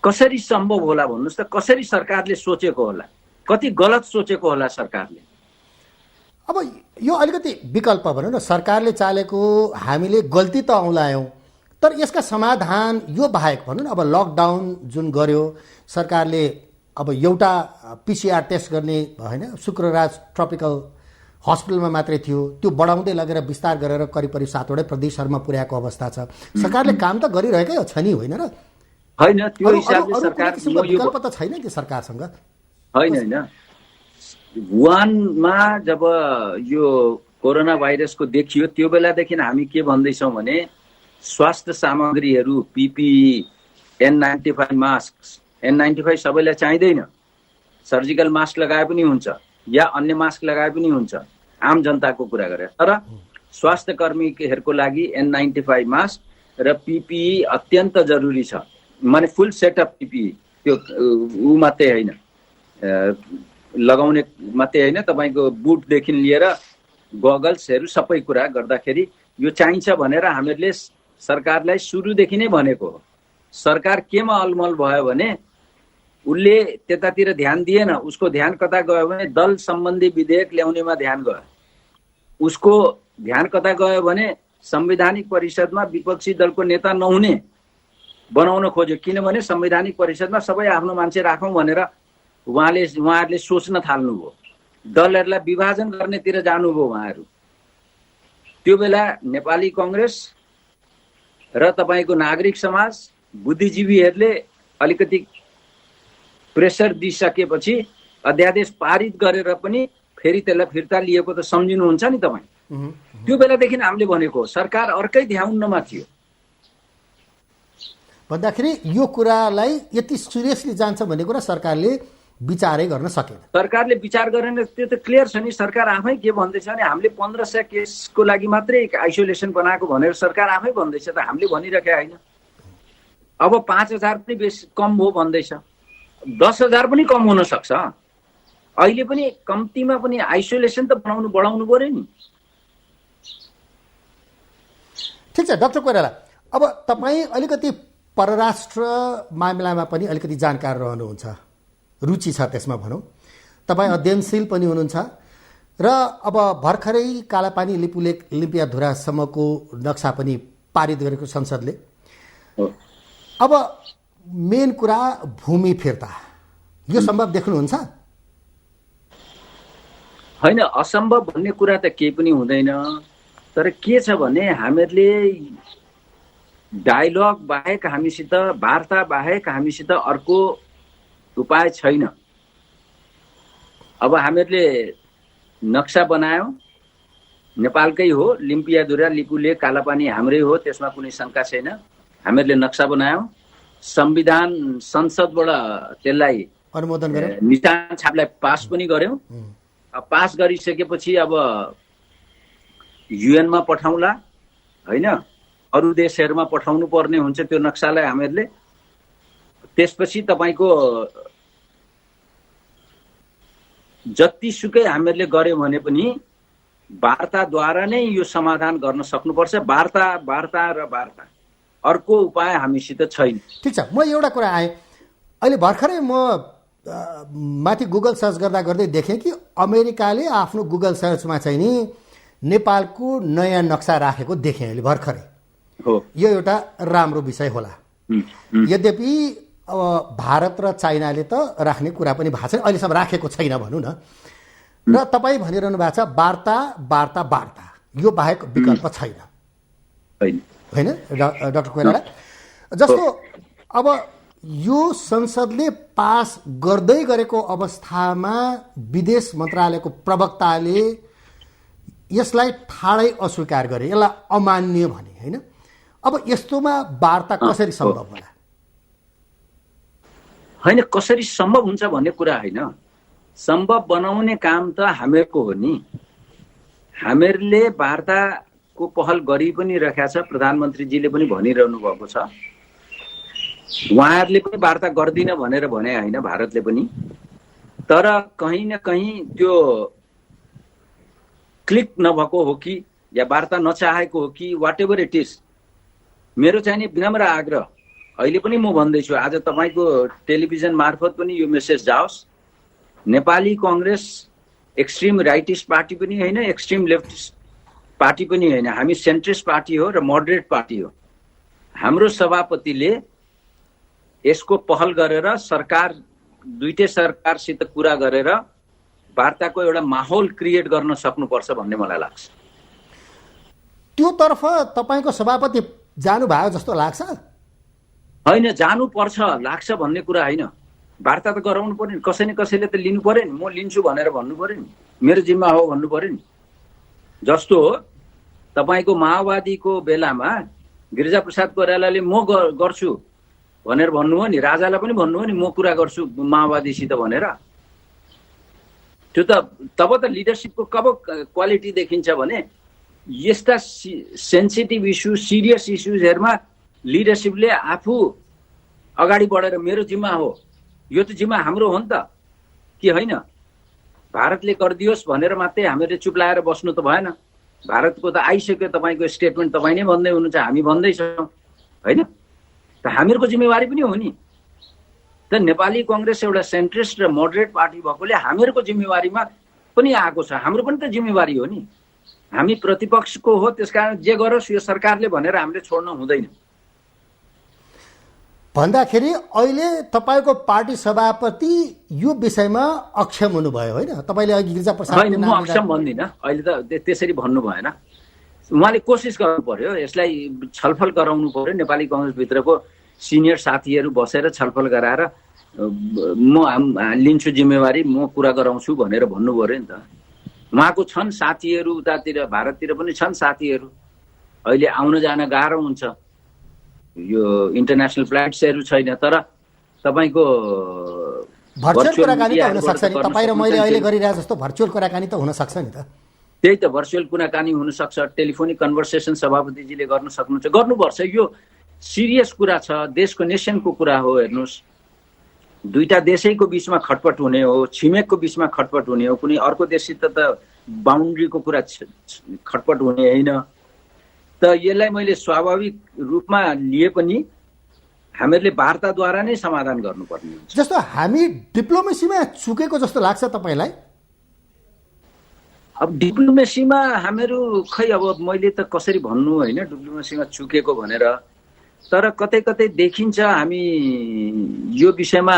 कसरी सम्भव होला भन्नुहोस् त? कसरी सरकारले सोचेको होला? कति गलत सोचेको होला सरकारले?
अब यो अलिकति विकल्प भनौँ न, सरकारले चालेको हामीले गल्ती त औँल्यायौँ, तर यसका समाधान यो बाहेक भनौँ न, अब लकडाउन जुन गर्यो सरकारले, अब एउटा पिसिआर टेस्ट गर्ने होइन, शुक्रराज ट्रपिकल हस्पिटलमा मात्रै थियो, त्यो बढाउँदै लगेर विस्तार गरेर करिब 7वटै प्रदेशहरूमा पुर्याएको अवस्था छ। सरकारले काम त गरिरहेकै छ नि, होइन र?
होइन, त्यो हिसाबले सरकार
विकल्प त छैन कि सरकारसँग?
होइन, वुहानमा जब यो कोरोना भाइरसको देखियो त्यो बेलादेखि हामी के भन्दैछौँ भने स्वास्थ्य सामग्रीहरू, पिपिई, N95 मास्क, N95 सबैलाई चाहिँदैन, सर्जिकल मास्क लगाए पनि हुन्छ या अन्य मास्क लगाए पनि हुन्छ, आम जनताको कुरा गरेर। तर स्वास्थ्य कर्मीहरूको लागि N95 मास्क र पिपिई अत्यन्त जरुरी छ। माने फुल सेटअप पिपिई, त्यो ऊ मात्रै होइन, लगाउने मात्रै होइन, तपाईँको बुटदेखि लिएर गगल्सहरू सबै कुरा गर्दाखेरि यो चाहिन्छ भनेर हामीहरूले सरकारलाई सुरुदेखि नै भनेको हो। सरकार केमा अलमल भयो भने उसले त्यतातिर ध्यान दिएन। उसको ध्यान कता गयो भने दल सम्बन्धी विधेयक ल्याउनेमा ध्यान गयो। उसको ध्यान कता गयो भने संवैधानिक परिषदमा विपक्षी दलको नेता नहुने बनाउन खोज्यो, किनभने संवैधानिक परिषदमा सबै आफ्नो मान्छे राखौँ भनेर उहाँहरूले सोच्न थाल्नुभयो। दलहरूलाई विभाजन गर्नेतिर जानुभयो उहाँहरू। त्यो बेला नेपाली कांग्रेस र तपाईँको नागरिक समाज, बुद्धिजीवीहरूले अलिकति प्रेसर दिइसकेपछि अध्यादेश पारित गरेर पनि फेरि त्यसलाई फिर्ता लिएको त सम्झिनुहुन्छ नि तपाईँ। त्यो बेलादेखि हामीले भनेको सरकार अर्कै ध्यानमा थियो
भन्दाखेरि यो कुरालाई यति सिरियसली जान्छ भन्ने कुरा सरकारले विचारै गर्न सकेन।
सरकारले विचार गरेन, त्यो त क्लियर छ नि। सरकार आफै के भन्दैछ भने हामीले 1500 केसको लागि मात्रै आइसोलेसन बनाएको भनेर सरकार आफै भन्दैछ, त हामीले भनिरहेका होइन। अब 5000 पनि बेसी कम हो भन्दैछ, 10,000 पनि कम हुन सक्छ। अहिले पनि कम्तीमा पनि आइसोलेसन त बढाउनु पर्यो नि।
ठिक छ डाक्टर कोइराला, अब तपाईँ अलिकति परराष्ट्र मामिलामा पनि अलिकति जानकार रहनुहुन्छ, रुचि छ त्यसमा भनौँ, तपाईँ अध्ययनशील पनि हुनुहुन्छ र अब भर्खरै कालापानी लिपुलेक लिम्पियाधुरासम्मको नक्सा पनि पारित गरेको संसदले। अब मेन कुरा भूमि फिर्ता, यो सम्भव देख्नुहुन्छ?
होइन, असम्भव भन्ने कुरा त केही पनि हुँदैन। तर के छ भने हामीहरूले डायलग बाहेक हामीसित, वार्ता बाहेक हामीसित अर्को उपाय छैन। अब हामीहरूले नक्सा बनायौँ, नेपालकै हो, लिम्पियाधुरा लिपुलेक कालापानी हाम्रै हो, त्यसमा कुनै शङ्का छैन। हामीहरूले नक्सा बनायौँ, संविधान संसदबाट त्यसलाई
अनुमोदन गर्यौँ,
निशान छापलाई पास पनि गर्यौँ। पास गरिसकेपछि अब युएनमा पठाउँला, होइन, अरू देशहरूमा पठाउनु पर्ने हुन्छ त्यो नक्सालाई हामीहरूले। त्यसपछि तपाईँको जतिसुकै हामीहरूले गर्यौँ भने पनि वार्ताद्वारा नै यो समाधान गर्न सक्नुपर्छ। वार्ता, अर्को उपाय हामीसित छैन।
ठिक छ, म एउटा कुरा आएँ, अहिले भर्खरै म माथि गुगल सर्च गर्दै देखेँ कि अमेरिकाले आफ्नो गुगल सर्चमा चाहिँ नि नेपालको नयाँ नक्सा राखेको देखेँ अहिले भर्खरै।
हो,
यो एउटा राम्रो विषय होला। यद्यपि अब भारत र चाइनाले त राख्ने कुरा पनि भएको छैन, अहिलेसम्म राखेको छैन भनौँ न। र तपाईँ भनिरहनु भएको छ वार्ता, यो बाहेक विकल्प छैन, होइन डाक्टर कोइराला? जस्तो अब यो संसदले पास गर्दै गरेको अवस्थामा विदेश मन्त्रालयको प्रवक्ताले यसलाई ठाडै अस्वीकार गरे, यसलाई अमान्य भने, होइन? अब यस्तोमा वार्ता कसरी सम्भव होला?
होइन, कसरी सम्भव हुन्छ भन्ने कुरा होइन, सम्भव बनाउने काम त हामीहरूको हो नि। हामीहरूले वार्ताको पहल गरि पनि राखेका छ, प्रधानमन्त्रीजीले पनि भनिरहनु भएको छ। उहाँहरूले पनि वार्ता गर्दिन भनेर भने होइन भारतले पनि, तर कहीँ न कहीँ त्यो क्लिक नभएको हो कि या वार्ता नचाहेको हो कि वाट एभर इट इज, मेरो चाहिँ नि विनम्र आग्रह अहिले पनि म भन्दैछु, आज तपाईँको टेलिभिजन मार्फत पनि यो मेसेज जाओस्। Nepali Congress extreme rightist party पनि होइन, एक्सट्रिम लेफ्टिस्ट पार्टी पनि होइन, हामी सेन्ट्रिस्ट पार्टी हो र मोडरेट पार्टी हो। हाम्रो सभापतिले यसको पहल गरेर सरकार, दुईटै सरकारसित कुरा गरेर वार्ताको एउटा माहौल क्रिएट गर्न सक्नुपर्छ भन्ने मलाई लाग्छ।
त्यो तर्फ तपाईको सभापति जानुभयो जस्तो लाग्छ?
होइन, जानुपर्छ लाग्छ भन्ने कुरा होइन, वार्ता त गराउनु पर्यो नि, कसै न कसैले त लिनु पर्यो नि, म लिन्छु भनेर भन्नु पर्यो नि, मेरो जिम्मा हो भन्नु पर्यो नि। जस्तो तपाईँको माओवादीको बेलामा गिरिजाप्रसाद कोइरालाले म गर्छु भनेर भन्नुभयो नि, राजालाई पनि भन्नुभयो नि म कुरा गर्छु माओवादीसित भनेर। त्यो त तब त लिडरसिपको कब क्वालिटी देखिन्छ भने यस्ता सेन्सिटिभ इस्यु, सिरियस इस्युजहरूमा लिडरसिपले आफू अगाडि बढेर मेरो जिम्मा हो, यो त जिम्मा हाम्रो हो नि त, कि होइन? भारतले गरिदियोस् भनेर मात्रै हामीले चुप लाएर बस्नु त भएन। भारतको त आइसक्यो, तपाईँको स्टेटमेन्ट तपाईँ नै भन्दै हुनुहुन्छ, हामी भन्दैछौँ, होइन? त हामीहरूको जिम्मेवारी पनि हो नि त। नेपाली कङ्ग्रेस एउटा सेन्ट्रिस्ट र मोडरेट पार्टी भएकोले हामीहरूको जिम्मेवारीमा पनि आएको छ, हाम्रो पनि त जिम्मेवारी हो नि। हामी प्रतिपक्षको हो, त्यसकारण जे गरोस् यो सरकारले भनेर हामीले छोड्न हुँदैन।
भन्दाखेरि अहिले तपाईँको पार्टी सभापति यो विषयमा अक्षम हुनुभयो, होइन? तपाईँले अघि गिरिजाप्रसाद,
होइन, म अक्षम भन्दिनँ, अहिले त त्यसरी भन्नु भएन। उहाँले कोसिस गर्नु पर्यो, यसलाई छलफल गराउनु पर्यो, नेपाली कङ्ग्रेसभित्रको सिनियर साथीहरू बसेर छलफल गराएर म लिन्छु जिम्मेवारी, म कुरा गराउँछु भनेर भन्नु पर्यो नि त। उहाँको छन् साथीहरू, उतातिर भारततिर पनि छन् साथीहरू, अहिले आउन जान गाह्रो हुन्छ, यो इन्टरनेसनल फ्लाइट्सहरू छैन, तर तपाईँको
भर्चुअल कुराकानी त हुन सक्छ नि, तपाईँ र मैले अहिले गरिरहेको जस्तो भर्चुअल कुराकानी त हुन सक्छ नि त।
त्यही त, भर्चुअल कुराकानी हुनसक्छ, टेलिफोनिक कन्भर्सेसन सभापतिजीले गर्न सक्नुहुन्छ, गर्नुपर्छ। यो सिरियस कुरा छ, देशको नेसनको कुरा हो। हेर्नुहोस्, दुईटा देशैको बिचमा खटपट हुने हो, छिमेकको बिचमा खटपट हुने हो, कुनै अर्को देशसित त बााउन्ड्रीको कुरा खटपट हुने होइन। त यसलाई मैले स्वाभाविक रूपमा लिए पनि हामीहरूले वार्ताद्वारा नै समाधान गर्नुपर्ने हुन्छ।
जस्तो हामी डिप्लोमेसीमा चुकेको जस्तो लाग्छ तपाईँलाई?
अब डिप्लोमेसीमा हामीहरू खै, अब मैले त कसरी भन्नु, होइन, डिप्लोमेसीमा चुकेको भनेर, तर कतै कतै देखिन्छ हामी यो विषयमा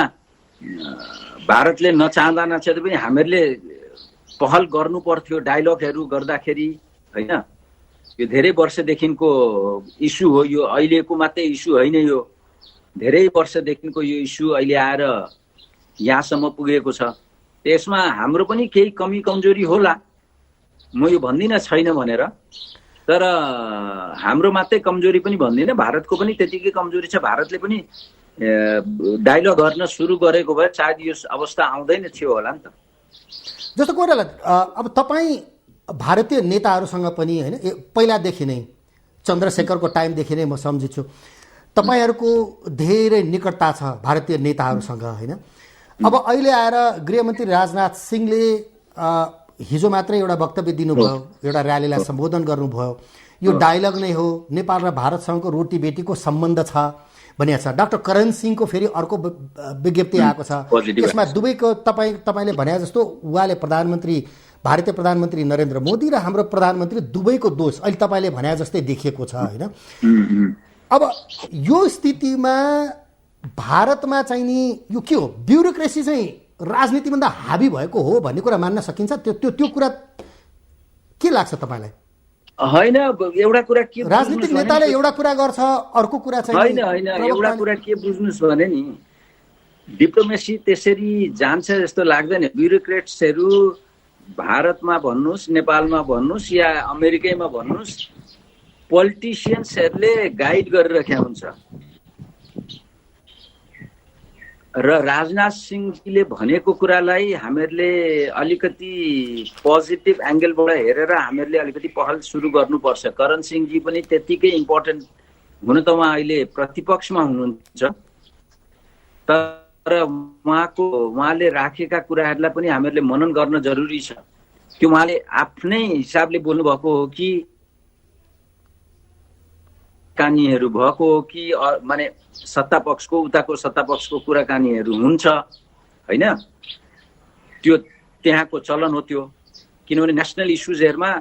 भारतले नचाहँदा नचाहँदै पनि हामीहरूले पहल गर्नु पर्थ्यो, डायलगहरू गर्दाखेरि, होइन? यो धेरै वर्षदेखिको इस्यु हो, यो अहिलेको मात्रै इस्यु होइन, यो धेरै वर्षदेखिको यो इस्यु अहिले आएर यहाँसम्म पुगेको छ। त्यसमा हाम्रो पनि केही कमी कमजोरी होला, म यो भन्दिनँ छैन भनेर, तर हाम्रो मात्रै कमजोरी पनि भन्दिनँ, भारतको पनि त्यतिकै कमजोरी छ। भारतले पनि डायलग गर्न सुरु गरेको भए सायद यो अवस्था आउँदैन थियो होला नि त।
जस्तो कोइराला, अब तपाईँ भारतीय नेताहरूसँग पनि, होइन, पहिलादेखि नै चन्द्रशेखरको टाइमदेखि नै म सम्झिन्छु तपाईँहरूको धेरै निकटता छ भारतीय नेताहरूसँग, होइन? अब अहिले आएर गृहमन्त्री राजनाथ सिंहले हिजो मात्रै एउटा वक्तव्य दिनुभयो, एउटा र्यालीलाई सम्बोधन गर्नुभयो, यो डायलग नै हो, नेपाल र भारतसँगको रोटी बेटीको सम्बन्ध छ भनिएको छ। डाक्टर करण सिंहको फेरि अर्को विज्ञप्ति आएको छ, त्यसमा दुवैको तपाईँले भने जस्तो उहाँले भारतीय प्रधानमन्त्री नरेन्द्र मोदी र हाम्रो प्रधानमन्त्री दुवैको दोष अहिले तपाईँले भने जस्तै देखिएको छ, होइन? अब यो स्थितिमा भारतमा चाहिँ नि यो के हो, ब्युरोक्रेसी चाहिँ राजनीतिभन्दा हाबी भएको हो भन्ने कुरा मान्न सकिन्छ? त्यो कुरा के लाग्छ तपाईँलाई?
होइन, एउटा कुरा के,
राजनीतिक नेताले एउटा कुरा गर्छ, अर्को कुरा चाहिँ
होइन, एउटा कुरा के बुझ्नुहोस् भने नि, डिप्लोमेसी त्यसरी जान्छ जस्तो लाग्दैन। ब्युरोक्रेट्सहरू भारतमा भन्नुहोस्, नेपालमा भन्नुहोस् या अमेरिकैमा भन्नुहोस्, पोलिटिसियन्सहरूले गाइड गरिरहेका हुन्छ। र राजनाथ सिंहजीले भनेको कुरालाई हामीहरूले अलिकति पोजिटिभ एङ्गलबाट हेरेर हामीहरूले अलिकति पहल सुरु गर्नुपर्छ। करण सिंहजी पनि त्यत्तिकै इम्पोर्टेन्ट, हुन त उहाँ अहिले प्रतिपक्षमा हुनुहुन्छ, तर उहाँले राखेका कुराहरूलाई पनि हामीहरूले मनन गर्न जरुरी छ। त्यो उहाँले आफ्नै हिसाबले बोल्नुभएको हो कि कानीहरू भएको हो कि माने सत्ता पक्षको उताको सत्ता पक्षको कुराकानीहरू हुन्छ होइन, त्यो त्यहाँको चलन हो त्यो। किनभने नेसनल इस्युजहरूमा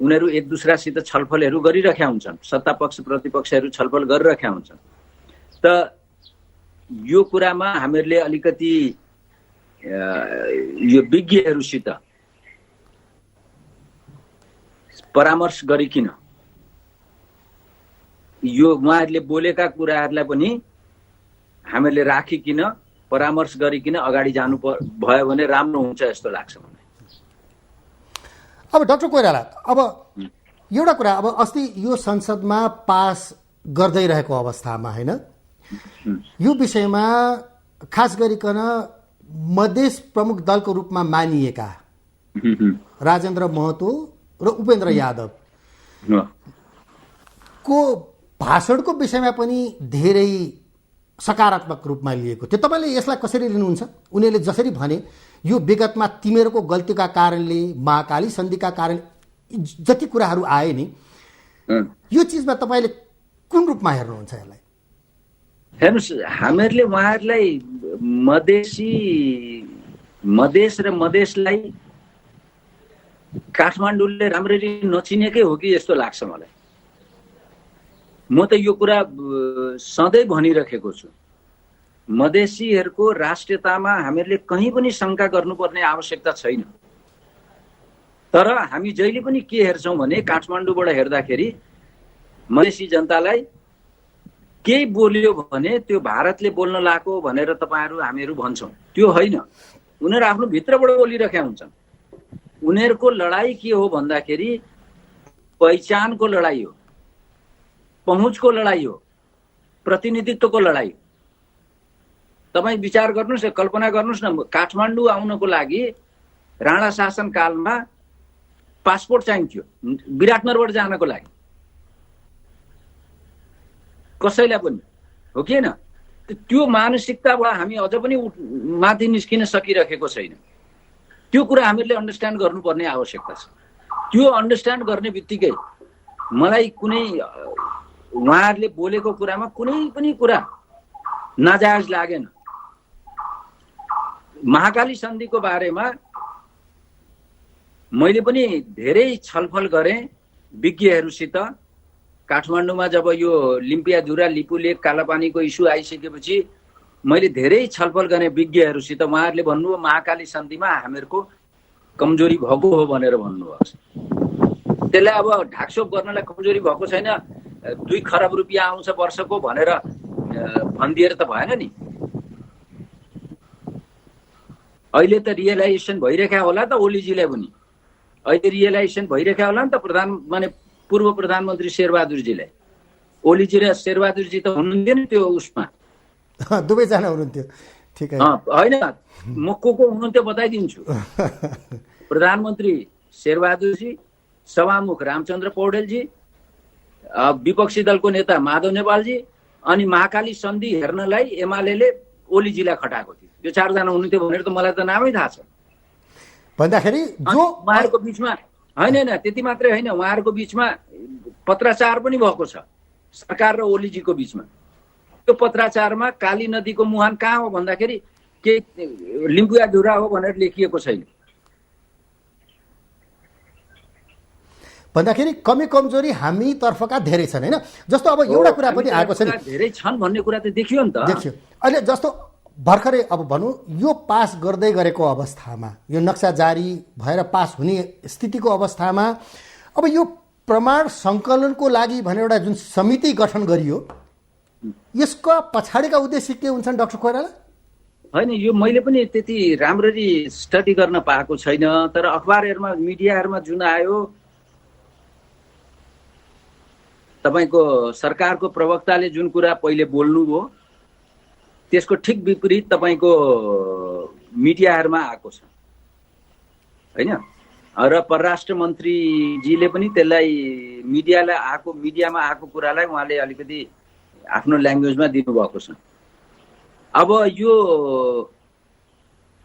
उनीहरू एक दुसरासित छलफलहरू गरिरहेका हुन्छन्, सत्ता पक्ष प्रतिपक्षहरू छलफल गरिरहेका हुन्छन्। त यो कुरामा हामीहरूले अलिकति यो विज्ञहरूसित परामर्श गरिकिन यो उहाँहरूले बोलेका कुराहरूलाई पनि हामीहरूले राखिकिन परामर्श गरिकिन अगाडि जानु भयो भने राम्रो हुन्छ जस्तो लाग्छ मलाई।
अब डाक्टर कोइराला, अब एउटा कुरा, अब अस्ति यो संसदमा पास गर्दै रहेको अवस्थामा होइन, यो विषयमा खास गरिकन मधेस प्रमुख दलको रूपमा मानिएका राजेन्द्र महतो र उपेन्द्र यादव को भाषणको विषयमा पनि धेरै सकारात्मक रूपमा लिएको थियो। तपाईँले यसलाई कसरी लिनुहुन्छ? उनीहरूले जसरी भने यो विगतमा तिमीहरूको गल्तीका कारणले, महाकाली सन्धिका कारण जति कुराहरू आए नि, यो चिजमा तपाईँले कुन रूपमा हेर्नुहुन्छ यसलाई?
हेर्नुहोस्, हामीहरूले उहाँहरूलाई मधेस र मधेसलाई काठमाडौँले राम्ररी नचिनेकै हो कि जस्तो लाग्छ मलाई। म त यो कुरा सधैँ भनिरहेको छु, मधेसीहरूको राष्ट्रियतामा हामीहरूले कहीँ पनि शङ्का गर्नुपर्ने आवश्यकता छैन। तर हामी जहिले पनि के हेर्छौँ भने काठमाडौँबाट हेर्दाखेरि मधेसी जनतालाई केही बोल्यो भने त्यो भारतले बोल्न लाएको भनेर तपाईँहरू हामीहरू भन्छौँ, त्यो होइन। उनीहरू आफ्नो भित्रबाट बोलिरहेका हुन्छन्। उनीहरूको लडाई के हो भन्दाखेरि पहिचानको लडाई हो, पहुँचको लडाई हो, प्रतिनिधित्वको लडाई हो। तपाईँ विचार गर्नुहोस् न, कल्पना गर्नुहोस् न, काठमाडौँ आउनको लागि राणा शासन कालमा पासपोर्ट चाहिन्थ्यो विराटनगरबाट जानको लागि, कसैलाई पनि, हो कि होइन? त्यो मानसिकताबाट हामी अझ पनि माथि निस्किन सकिरहेको छैन। त्यो कुरा हामीहरूले अन्डरस्ट्यान्ड गर्नुपर्ने आवश्यकता छ। त्यो अन्डरस्ट्यान्ड गर्ने बित्तिकै मलाई कुनै उहाँहरूले बोलेको कुरामा कुनै पनि कुरा नाजायज लागेन। महाकाली सन्धिको बारेमा मैले पनि धेरै छलफल गरेँ विज्ञहरूसित। काठमाडौँमा जब यो लिम्पियाधुरा लिपुलेक कालापानीको इस्यु आइसकेपछि मैले धेरै छलफल गरेँ विज्ञहरूसित। उहाँहरूले भन्नुभयो महाकाली सन्धिमा हामीहरूको कमजोरी भएको हो भनेर भन्नुभएको छ। त्यसलाई अब ढाकछोप गर्नलाई कमजोरी भएको छैन, 2 खरब रुपियाँ आउँछ वर्षको भनेर भनिदिएर त भएन नि। अहिले त रियलाइजेसन भइरहेको होला त ओलीजीलाई पनि, अहिले रियलाइजेसन भइरहेको होला नि त पूर्व प्रधानमन्त्री शेरबहादुरजीलाई। ओलीजी र शेरबहादुरजी त हुनुहुन्थ्यो नि त्यो उसमा,
दुवैजना हुनुहुन्थ्यो। ठिक
होइन, म को हुनुहुन्थ्यो बताइदिन्छु। प्रधानमन्त्री शेरबहादुरजी, सभामुख रामचन्द्र पौडेलजी, विपक्षी दलको नेता माधव नेपालजी, अनि महाकाली सन्धि हेर्नलाई एमाले ओलीजीलाई खटाएको थियो। यो 4 जना हुनुहुन्थ्यो भनेर त मलाई त नामै थाहा छ।
भन्दाखेरि जो
उहाँहरूको बिचमा होइन, त्यति मात्रै होइन, उहाँहरूको बिचमा पत्राचार पनि भएको छ सरकार र ओलीजीको बिचमा। त्यो पत्राचारमा काली नदीको मुहान कहाँ हो भन्दाखेरि के लिम्पुयाधुरा हो भनेर लेखिएको छैन।
भन्दाखेरि कमी कमजोरी हामी तर्फका धेरै छन् होइन। जस्तो अब एउटा कुरा पनि आएको छ नि,
धेरै छन् भन्ने कुरा त देखियो नि त।
देखियो अहिले जस्तो भर्खरै अब भनौँ यो पास गर्दै गरेको अवस्थामा, यो नक्सा जारी भएर पास हुने स्थितिको अवस्थामा अब यो प्रमाण सङ्कलनको लागि भनेर एउटा जुन समिति गठन गरियो, यसको पछाडिका उद्देश्य के हुन्छन् डाक्टर कोइराला?
होइन, यो मैले पनि त्यति राम्ररी स्टडी गर्न पाएको छैन। तर अखबारहरूमा मिडियाहरूमा जुन आयो, तपाईँको सरकारको प्रवक्ताले जुन कुरा पहिले बोल्नुभयो त्यसको ठिक विपरीत तपाईँको मिडियाहरूमा आएको छ होइन। र परराष्ट्र मन्त्रीजीले पनि त्यसलाई मिडियामा आएको कुरालाई उहाँले अलिकति आफ्नो ल्याङ्ग्वेजमा दिनुभएको छ। अब यो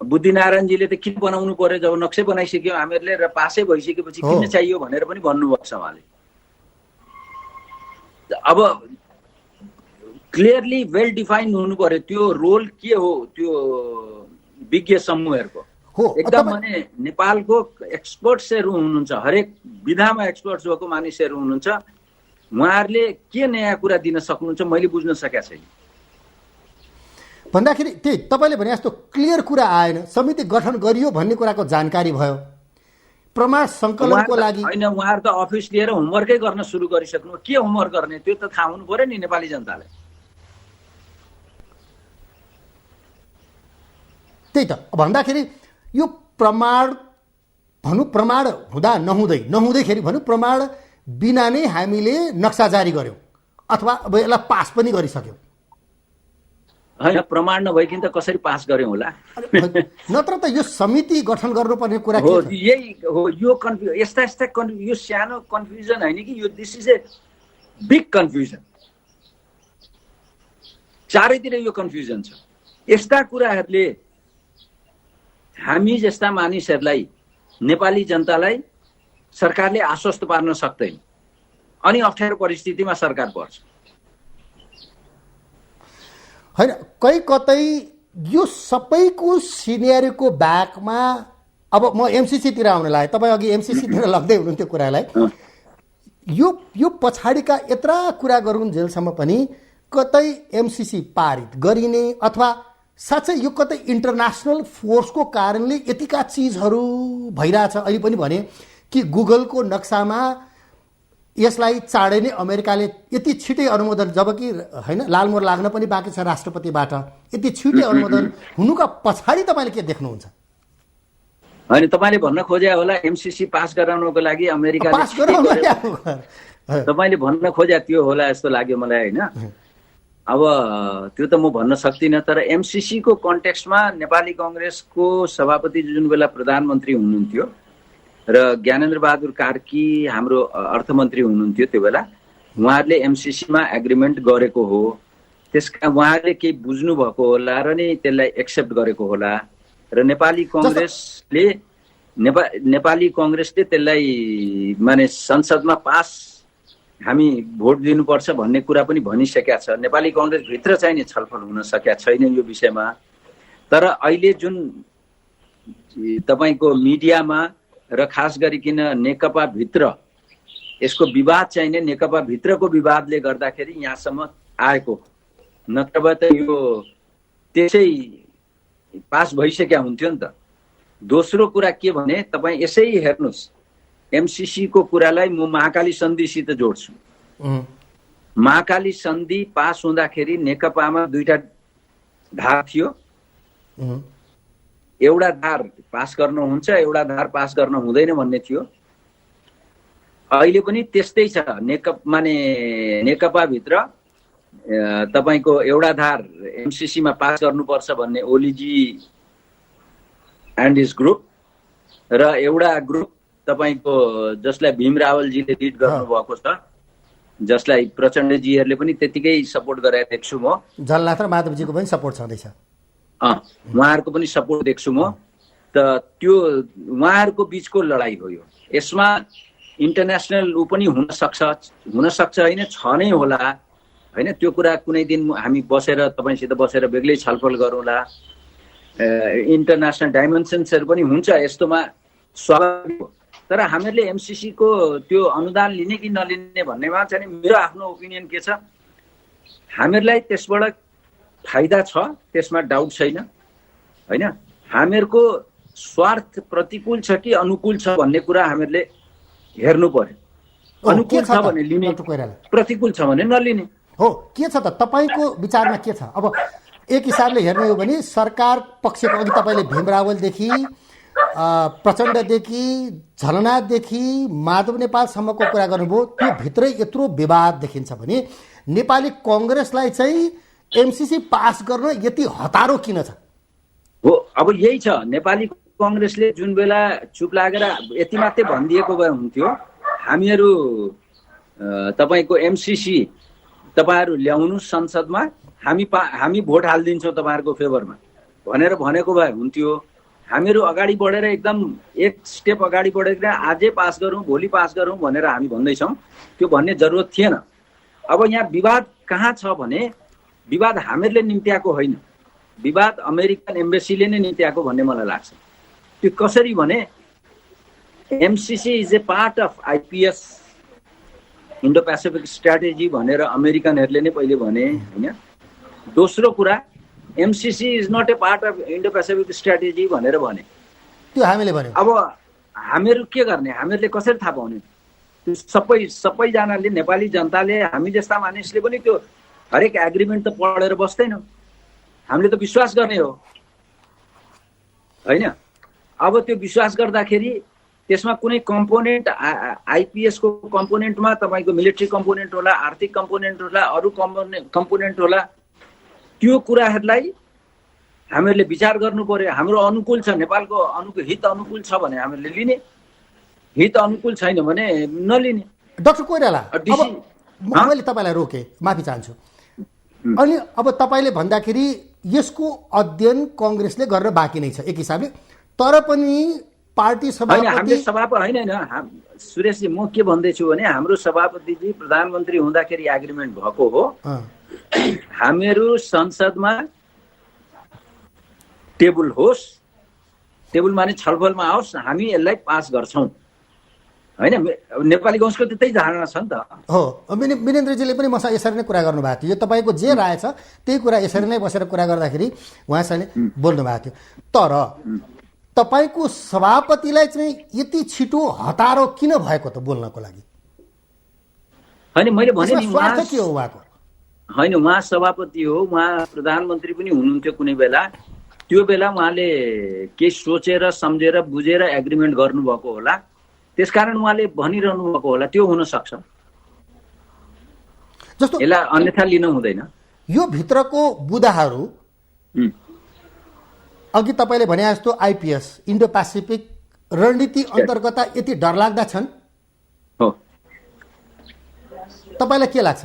बुद्धिनारायणजीले त किन बनाउनु पर्यो, जब नक्सै बनाइसक्यो हामीहरूले र पासै भइसकेपछि किन चाहियो भनेर पनि भन्नुभएको छ उहाँले। अब क्लियरली वेल डिफाइन हुनु पर्यो त्यो रोल के हो त्यो विज्ञ समूहहरूको। एकदम भने नेपालको एक्सपर्ट्सहरू हुनुहुन्छ, हरेक विधामा एक्सपर्ट्स भएको मानिसहरू हुनुहुन्छ, उहाँहरूले के नयाँ कुरा दिन सक्नुहुन्छ मैले बुझ्न सकेको छैन।
भन्दाखेरि त्यही तपाईँले भने जस्तो क्लियर कुरा आएन, समिति गठन गरियो भन्ने कुराको जानकारी भयो, प्रमाण सङ्कलनको लागि
होइन, उहाँहरू त अफिस लिएर होमवर्कै गर्न सुरु गरिसक्नु। के होमवर्क गर्ने त्यो त थाहा हुनु पर्यो नि नेपाली जनतालाई।
त्यही त भन्दाखेरि यो प्रमाण भनौँ, प्रमाण हुँदा नहुँदैखेरि भनौँ प्रमाण बिना नै हामीले नक्सा जारी गऱ्यौँ अथवा अब यसलाई पास पनि गरिसक्यौँ।
होइन, प्रमाण नभइकन त कसरी पास गर्यौँ होला?
नत्र त यो समिति गठन गर्नुपर्ने कुरा
हो। यही हो यो यस्ता यो सानो कन्फ्युजन होइन कि यो this is a big confusion. चारैतिर यो कन्फ्युजन छ। यस्ता कुराहरूले हामी जस्ता मानिसहरूलाई, नेपाली जनतालाई सरकारले आश्वस्त पार्न सक्दैन अनि अप्ठ्यारो परिस्थितिमा सरकार पर्छ।
होइन, कतै यो सबैको सिनेरियोको ब्याकमा अब म एमसिसीतिर आउन लाग्यो, तपाईँ अघि एमसिसीतिर लग्दै हुनुहुन्थ्यो कुरालाई। यो पछाडिका यत्रा कुरा गरुन्जेलसम्म पनि कतै एमसिसी पारित गरिने अथवा साँच्चै यो कतै इन्टरनेसनल फोर्सको कारणले यतिका चिजहरू भइरहेछ। अहिले पनि भने कि गुगलको नक्सामा यसलाई चाँडै नै अमेरिकाले यति छिटै अनुमोदन, जबकि होइन लालमोहर लाग्न पनि बाँकी छ राष्ट्रपतिबाट, यति छिटै अनुमोदन हुनुका पछाडि तपाईँले के देख्नुहुन्छ?
होइन, तपाईँले भन्न खोजे होला एमसिसी पास गराउनको लागि अमेरिकाले
पास गराउन
तपाईँले भन्न खोजे त्यो होला जस्तो लाग्यो मलाई। होइन, अब त्यो त म भन्न सक्दिनँ, तर एमसिसीको कन्टेक्स्टमा नेपाली कङ्ग्रेसको सभापति जुन बेला प्रधानमन्त्री हुनुहुन्थ्यो र ज्ञानेन्द्र बहादुर कार्की हाम्रो अर्थमन्त्री हुनुहुन्थ्यो त्यो बेला, उहाँहरूले एमसिसीमा एग्रिमेन्ट गरेको हो। त्यसका उहाँहरूले केही बुझ्नु भएको होला र नै त्यसलाई एक्सेप्ट गरेको होला र नेपाली कङ्ग्रेसले त्यसलाई माने संसदमा पास हामी भोट दिनुपर्छ भन्ने कुरा पनि भनिसकेका छ। नेपाली कङ्ग्रेसभित्र चाहिँ नि छलफल हुन सकेका छैन यो विषयमा। तर अहिले जुन तपाईँको मिडियामा र खास गरिकन नेकपा भित्र यसको विवाद चाहिँ नै नेकपा भित्रको विवादले गर्दाखेरि यहाँसम्म आएको, नत्र भए त यो त्यसै पास भइसक्या हुन्थ्यो नि त। दोस्रो कुरा के भने तपाईँ यसै हेर्नुहोस्, एमसिसी को कुरालाई म महाकाली सन्धिसित जोड्छु। महाकाली सन्धि पास हुँदाखेरि नेकपामा दुईटा धार थियो, एउटा धार पास गर्न हुन्छ, एउटा धार पास गर्न हुँदैन भन्ने थियो। अहिले पनि त्यस्तै छ। नेकपा भित्र तपाईको एउटा धार एमसिसीमा पास गर्नुपर्छ भन्ने ओलीजी एन्ड हिज ग्रुप र एउटा ग्रुप तपाईको जसलाई भीम रावलजीले लिड गर्नुभएको छ, जसलाई प्रचण्डजीहरूले पनि त्यतिकै सपोर्ट गरेर देख्छु म।
झलनाथ र माधवजीको पनि सपोर्ट छँदैछ।
उहाँहरूको पनि सपोर्ट देख्छु म। त त्यो उहाँहरूको बिचको लडाई हो यो। यसमा इन्टरनेसनल ऊ पनि हुन सक्छ होइन, छ नै होला होइन। त्यो कुरा कुनै दिन हामी बसेर तपाईसित बसेर बेग्लै छलफल गरौँला। इन्टरनेसनल डाइमेन्सन्सहरू पनि हुन्छ यस्तोमा, स्वाभाविक हो। तर हामीहरूले एमसिसी को त्यो अनुदान लिने कि नलिने भन्नेमा चाहिँ मेरो आफ्नो ओपिनियन के छ, हामीहरूलाई त्यसबाट फाइदा छ, त्यसमा डाउट छैन होइन। हामीहरूको स्वार्थ प्रतिकूल छ कि अनुकूल छ भन्ने कुरा हामीहरूले हेर्नु पर्यो। अनुकूल छ भने लिने, प्रतिकूल छ भने नलिने
हो। के छ त तपाईँको विचारमा के छ? अब एक हिसाबले हेर्ने हो भने सरकार पक्षको, अघि तपाईँले भीम रावलदेखि प्रचण्डदेखि झलनाथदेखि माधव नेपालसम्मको कुरा गर्नुभयो, त्यो भित्रै यत्रो विवाद देखिन्छ भने नेपाली कङ्ग्रेसलाई चाहिँ एमसिसी पास गर्न यति हतारो किन छ?
हो, अब यही छ। नेपाली कङ्ग्रेसले जुन बेला चुप लागेर यति मात्रै भनिदिएको भए हुन्थ्यो, हामीहरू तपाईँको एमसिसी तपाईँहरू ल्याउनु संसदमा, हामी भोट हालिदिन्छौँ तपाईँहरूको फेभरमा भनेर भनेको भए हुन्थ्यो। हामीहरू अगाडि बढेर एकदम एक स्टेप अगाडि बढेर आजै पास गरौँ भोलि पास गरौँ भनेर हामी भन्दैछौँ, त्यो भन्ने जरुरत थिएन। अब यहाँ विवाद कहाँ छ भने विवाद हामीहरूले निम्त्याएको होइन, विवाद अमेरिकन एम्बेसीले नै निम्त्याएको भन्ने मलाई लाग्छ। त्यो कसरी भने MCC is a part of IPS Indo Pacific strategy भनेर अमेरिकनहरूले नै पहिले भने होइन। दोस्रो कुरा MCC is not a part of Indo Pacific strategy भनेर भने,
त्यो हामीले भन्यौँ।
अब हामीहरू के गर्ने, हामीहरूले कसरी थाहा पाउने? त्यो सबैजनाले नेपाली जनताले हामी जस्ता मानिसले पनि त्यो हरेक एग्रिमेन्ट त पढेर बस्दैनौँ, हामीले त विश्वास गर्ने हो होइन। अब त्यो विश्वास गर्दाखेरि त्यसमा कुनै कम्पोनेन्ट आइपिएसको कम्पोनेन्टमा तपाईँको मिलिट्री कम्पोनेन्ट होला, आर्थिक कम्पोनेन्ट होला, अरू कम्पोनेन्ट होला, त्यो कुराहरूलाई हामीहरूले विचार गर्नु पर्यो। हाम्रो अनुकूल छ, नेपालको हित अनुकूल छ भने हामीहरूले लिने, हित अनुकूल छैन भने नलिने।
डाक्टर कोइराला, अब मैले तपाईँलाई रोकेँ, माफी चाहन्छु। अनि अब तपाईँले भन्दाखेरि यसको अध्ययन कङ्ग्रेसले गरेर बाँकी नै छ एक हिसाबले, तर पनि पार्टी
हामीले सभापति होइन सुरेशजी, म के भन्दैछु भने हाम्रो सभापतिजी प्रधानमन्त्री हुँदाखेरि एग्रिमेन्ट भएको हो, हामीहरू संसदमा टेबल होस्, टेबल माने छलफलमा आओस्, हामी यसलाई पास गर्छौँ होइन। नेपाली काङ्ग्रेसको त त्यही धारणा छ नि त
हो। मिनेन्द्रजीले पनि मसँग यसरी नै कुरा गर्नुभएको थियो, यो तपाईँको जे राय छ त्यही कुरा यसरी नै बसेर कुरा गर्दाखेरि उहाँसँगले बोल्नु भएको थियो। तर तपाईँको सभापतिलाई चाहिँ यति छिटो हतारो किन भएको त बोल्नको लागि?
होइन, मैले भने नि
स्वार्थ के हो उहाँको?
होइन, उहाँ सभापति हो, उहाँ प्रधानमन्त्री पनि हुनुहुन्थ्यो कुनै बेला, त्यो बेला उहाँले केही सोचेर सम्झेर बुझेर एग्रिमेन्ट गर्नुभएको होला, त्यसकारण उहाँले भनिरहनु भएको होला, त्यो हुन सक्छ।
जस्तो
यसलाई अन्यथा लिन हुँदैन।
यो भित्रको बुदाहरू अघि तपाईँले भने जस्तो आइपिएस इन्डो पेसिफिक रणनीति अन्तर्गत यति डरलाग्दा छन्,
हो
तपाईँलाई के लाग्छ?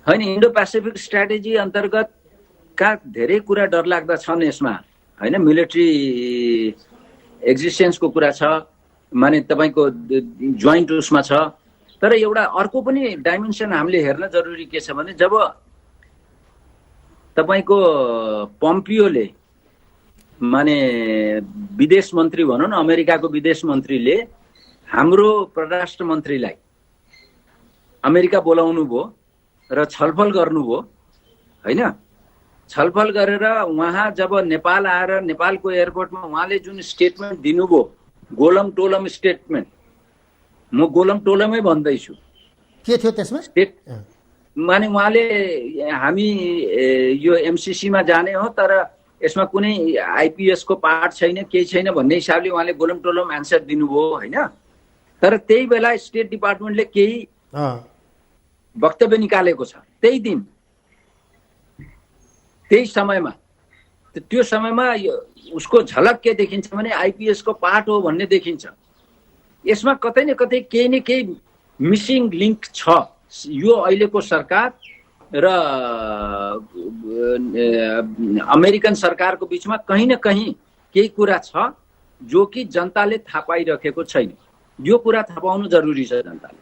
होइन, इन्डो पेसिफिक स्ट्राटेजी अन्तर्गतका धेरै कुरा डरलाग्दा छन् यसमा होइन। मिलिट्री एक्जिस्टेन्सको कुरा छ, माने तपाईँको जोइन्ट उसमा छ, तर एउटा अर्को पनि डाइमेन्सन हामीले हेर्न जरुरी के छ भने जब तपाईँको पम्पियोले माने विदेश मन्त्री भनौँ न, अमेरिकाको विदेश मन्त्रीले हाम्रो परराष्ट्र मन्त्रीलाई अमेरिका बोलाउनु भयो र छलफल गर्नुभयो होइन। छलफल गरेर उहाँ जब नेपाल आएर नेपालको एयरपोर्टमा उहाँले जुन स्टेटमेन्ट दिनुभयो, गोलम टोलम स्टेटमेन्ट, म गोलम टोलमै भन्दैछु,
के थियो त्यसमा?
माने उहाँले हामी यो एमसिसीमा जाने हो तर यसमा कुनै आइपिएसको पार्ट छैन, केही छैन भन्ने हिसाबले उहाँले गोलम टोलम एन्सर दिनुभयो होइन। तर त्यही बेला स्टेट डिपार्टमेन्टले केही वक्तव्य निकालेको छ त्यही दिन, त्यही समयमा। त्यो समयमा उसको झलक के देखिन्छ भने आइपिएसको पार्ट हो भन्ने देखिन्छ। यसमा कतै न कतै केही न केही मिसिङ लिङ्क छ। यो अहिलेको सरकार र अमेरिकन सरकारको बिचमा कहीँ न कहीँ केही कुरा छ जो कि जनताले थाहा पाइरहेको छैन। यो कुरा थाहा पाउनु जरुरी छ जनताले।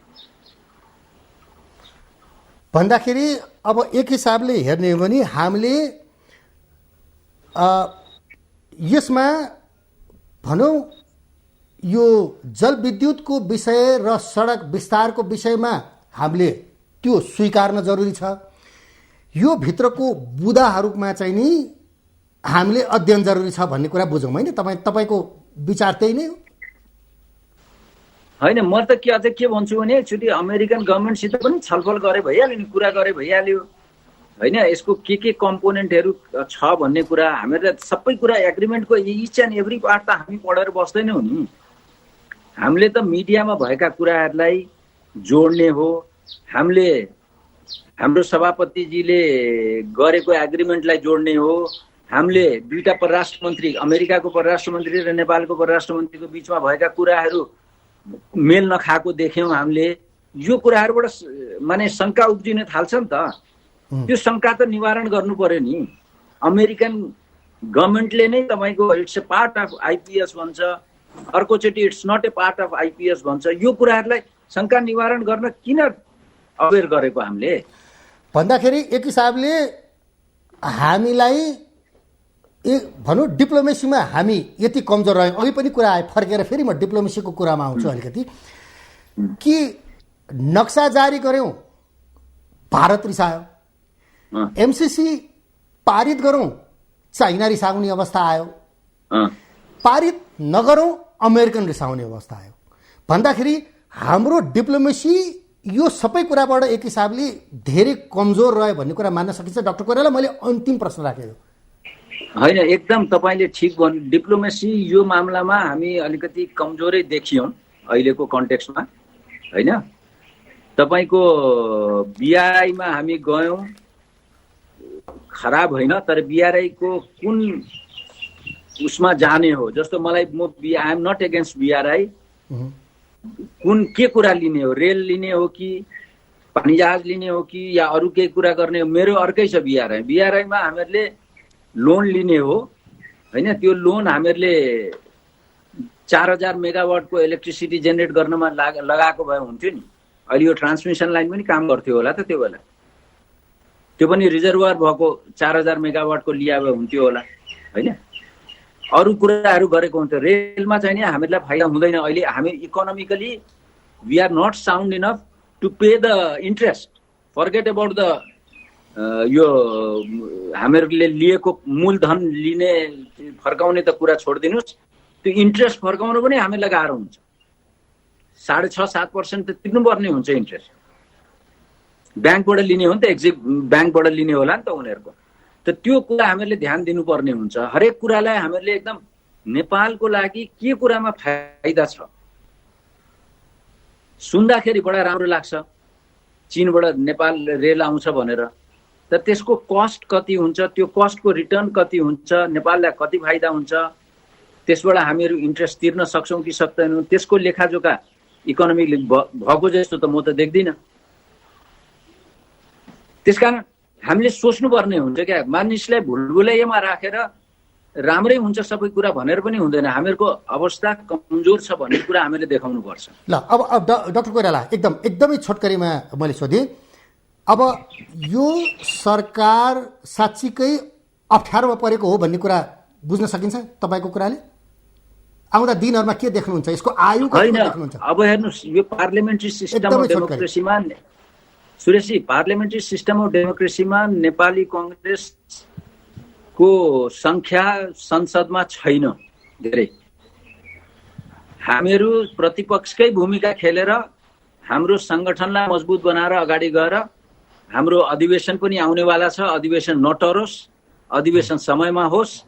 भन्दाखेरि अब एक हिसाबले हेर्ने हो भने हामीले यसमा भनौँ यो जलविद्युतको विषय र सडक विस्तारको विषयमा हामीले त्यो स्वीकार्न जरुरी छ। यो भित्रको बुदाहरूमा चाहिँ नि हामीले अध्ययन जरुरी छ भन्ने कुरा बुझौँ होइन? तपाईँको विचार त्यही नै हो?
होइन, म त अझ के भन्छु भने एकचोटि अमेरिकन गभर्मेन्टसित पनि छलफल गरे भइहाल्यो नि, कुरा गरे भइहाल्यो होइन। यसको के कम्पोनेन्टहरू छ भन्ने कुरा हामीहरूले सबै कुरा एग्रिमेन्टको इच एन्ड एभ्री पार्ट त हामी पढेर बस्दैनौँ नि। हामीले त मिडियामा भएका कुराहरूलाई जोड्ने हो। हामीले हाम्रो सभापतिजीले गरेको एग्रिमेन्टलाई जोड्ने हो। हामीले दुईटा परराष्ट्र मन्त्री, अमेरिकाको परराष्ट्र मन्त्री र नेपालको परराष्ट्र मन्त्रीको बिचमा भएका कुराहरू मेल नखाएको देख्यौँ हामीले। यो कुराहरूबाट माने शङ्का उब्जिन थाल्छ नि त। त्यो शङ्का त निवारण गर्नु पर्यो नि। अमेरिकन गभर्मेन्टले नै तपाईँको it's a part of IPS भन्छ, अर्कोचोटि it's not a part of IPS भन्छ। यो कुराहरूलाई शङ्का निवारण गर्न किन अवेर गरेको हामीले
भन्दाखेरि एक हिसाबले हामीलाई भनौँ डिप्लोमेसीमा हामी यति कमजोर रह्यौँ। अघि पनि कुरा आयो, फर्केर फेरि म डिप्लोमेसीको कुरामा आउँछु अलिकति, कि नक्सा जारी गऱ्यौँ, भारत रिसायो, एमसिसी पारित गरौँ, चाइना रिसाउने अवस्था आयो, पारित नगरौँ, अमेरिकन रिसाउने अवस्था आयो। भन्दाखेरि हाम्रो डिप्लोमेसी यो सबै कुराबाट एक हिसाबले धेरै कमजोर रह्यो भन्ने कुरा मान्न सकिन्छ। डाक्टर कोइराला, मैले अन्तिम प्रश्न राखेको
होइन, एकदम तपाईँले ठिक भन्नु। डिप्लोमेसी यो मामलामा हामी अलिकति कमजोरै देखियौँ अहिलेको कन्टेक्स्टमा, होइन। तपाईँको बिआरआईमा हामी गयौँ, खराब होइन, तर बिआरआईको कुन उसमा जाने हो, जस्तो मलाई I am not against BRI, के कुरा लिने हो, रेल लिने हो कि पानी जहाज लिने हो कि या अरू केही कुरा गर्ने हो, मेरो अर्कै छ बिआरआई। बिआरआईमा हामीहरूले लोन लिने हो, होइन। त्यो लोन हामीहरूले 4000 मेगावाटको इलेक्ट्रिसिटी जेनेरेट गर्नमा लगाएको भए हुन्थ्यो नि, अहिले यो ट्रान्समिसन लाइन पनि काम गर्थ्यो होला त त्यो बेला, त्यो पनि रिजर्भर भएको 4000 मेगावाटको लिया भए हुन्थ्यो होला, होइन। अरू कुराहरू गरेको हुन्थ्यो। रेलमा चाहिँ नि हामीलाई फाइदा हुँदैन अहिले। हामी economically we are not sound enough to pay the interest. Forget about the यो हामीहरूले लिएको मूलधन लिने फर्काउने त कुरा छोडिदिनुहोस्, त्यो इन्ट्रेस्ट फर्काउनु पनि हामीलाई गाह्रो हुन्छ। 6.5-7% त तिर्नुपर्ने हुन्छ इन्ट्रेस्ट। ब्याङ्कबाट लिने हो नि त, एक्जिट ब्याङ्कबाट लिने होला नि त उनीहरूको। त त्यो कुरा हामीहरूले ध्यान दिनुपर्ने हुन्छ। हरेक कुरालाई हामीहरूले एकदम नेपालको लागि के कुरामा फाइदा छ सुन्दाखेरि बडा राम्रो लाग्छ, चीनबाट नेपाल रेल आउँछ भनेर। तर त्यसको कस्ट कति हुन्छ, त्यो कस्टको रिटर्न कति हुन्छ, नेपाललाई कति फाइदा हुन्छ, त्यसबाट हामीहरू इन्ट्रेस्ट तिर्न सक्छौँ कि सक्दैनौँ, त्यसको लेखाजोखा इकोनोमिकली भएको जस्तो त म त देख्दिनँ। त्यसकारण हामीले सोच्नुपर्ने हुन्छ क्या, मानिसलाई भुलभुलैयामा राखेर राम्रै हुन्छ सबै कुरा भनेर पनि हुँदैन। हामीहरूको अवस्था कमजोर छ भन्ने कुरा हामीले देखाउनु पर्छ।
ल अब डाक्टर कोइराला, एकदमै छोटकरीमा मैले सोधेँ, अब यो सरकार साँच्चीकै अप्ठ्यारोमा परेको हो भन्ने कुरा बुझ्न सकिन्छ तपाईँको कुराले? आउँदा दिनहरूमा के देख्नुहुन्छ, यसको आयु कति देख्नुहुन्छ?
अब हेर्नुहोस्, यो पार्लियामेन्ट्री सिस्टम अफ डेमोक्रेसीमा, सुरेशजी, पार्लियामेन्ट्री सिस्टम अफ डेमोक्रेसीमा नेपाली कङ्ग्रेसको संख्या संसदमा छैन धेरै। हामीहरू प्रतिपक्षकै भूमिका खेलेर हाम्रो सङ्गठनलाई मजबुत बनाएर अगाडि गएर हाम्रो अधिवेशन पनि आउनेवाला छ, अधिवेशन नटरोस्, अधिवेशन समयमा होस्,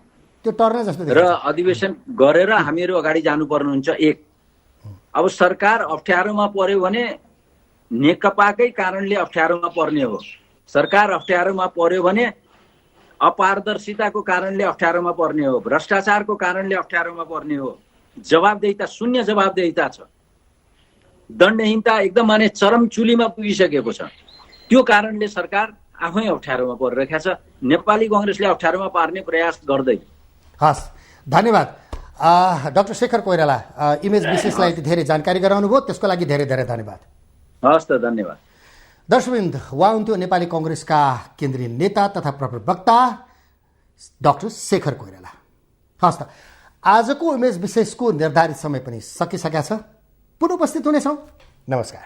त्यो टर्न जस्तो
र अधिवेशन गरेर हामीहरू अगाडि जानुपर्ने हुन्छ। एक, अब सरकार अप्ठ्यारोमा पर्यो भने नेकपाकै कारणले अप्ठ्यारोमा पर्ने हो। सरकार अप्ठ्यारोमा पर्यो भने अपारदर्शिताको कारणले अप्ठ्यारोमा पर्ने हो, भ्रष्टाचारको कारणले अप्ठ्यारोमा पर्ने हो, जवाबदेहिता शून्य जवाबदेहिता छ, दण्डहीनता एकदम माने चरम चुलीमा पुगिसकेको छ। त्यो कारणले सरकार आफै अप्ठ्यारोमा परिरहेको छ। नेपाली कङ्ग्रेसले अप्ठ्यारोमा पार्ने प्रयास गर्दै।
हस्, धन्यवाद डाक्टर शेखर कोइराला, इमेज विशेषलाई धेरै जानकारी गराउनु भयो, त्यसको लागि धेरै धेरै धन्यवाद।
हस् त, धन्यवाद।
दर्शकवृन्द, उहाँ हुन्थ्यो नेपाली कङ्ग्रेसका केन्द्रीय नेता तथा प्रवक्ता डाक्टर शेखर कोइराला। हस् त, आजको इमेज विशेषको निर्धारित समय पनि सकिसकेका छ। पुनः उपस्थित हुनेछौँ। नमस्कार।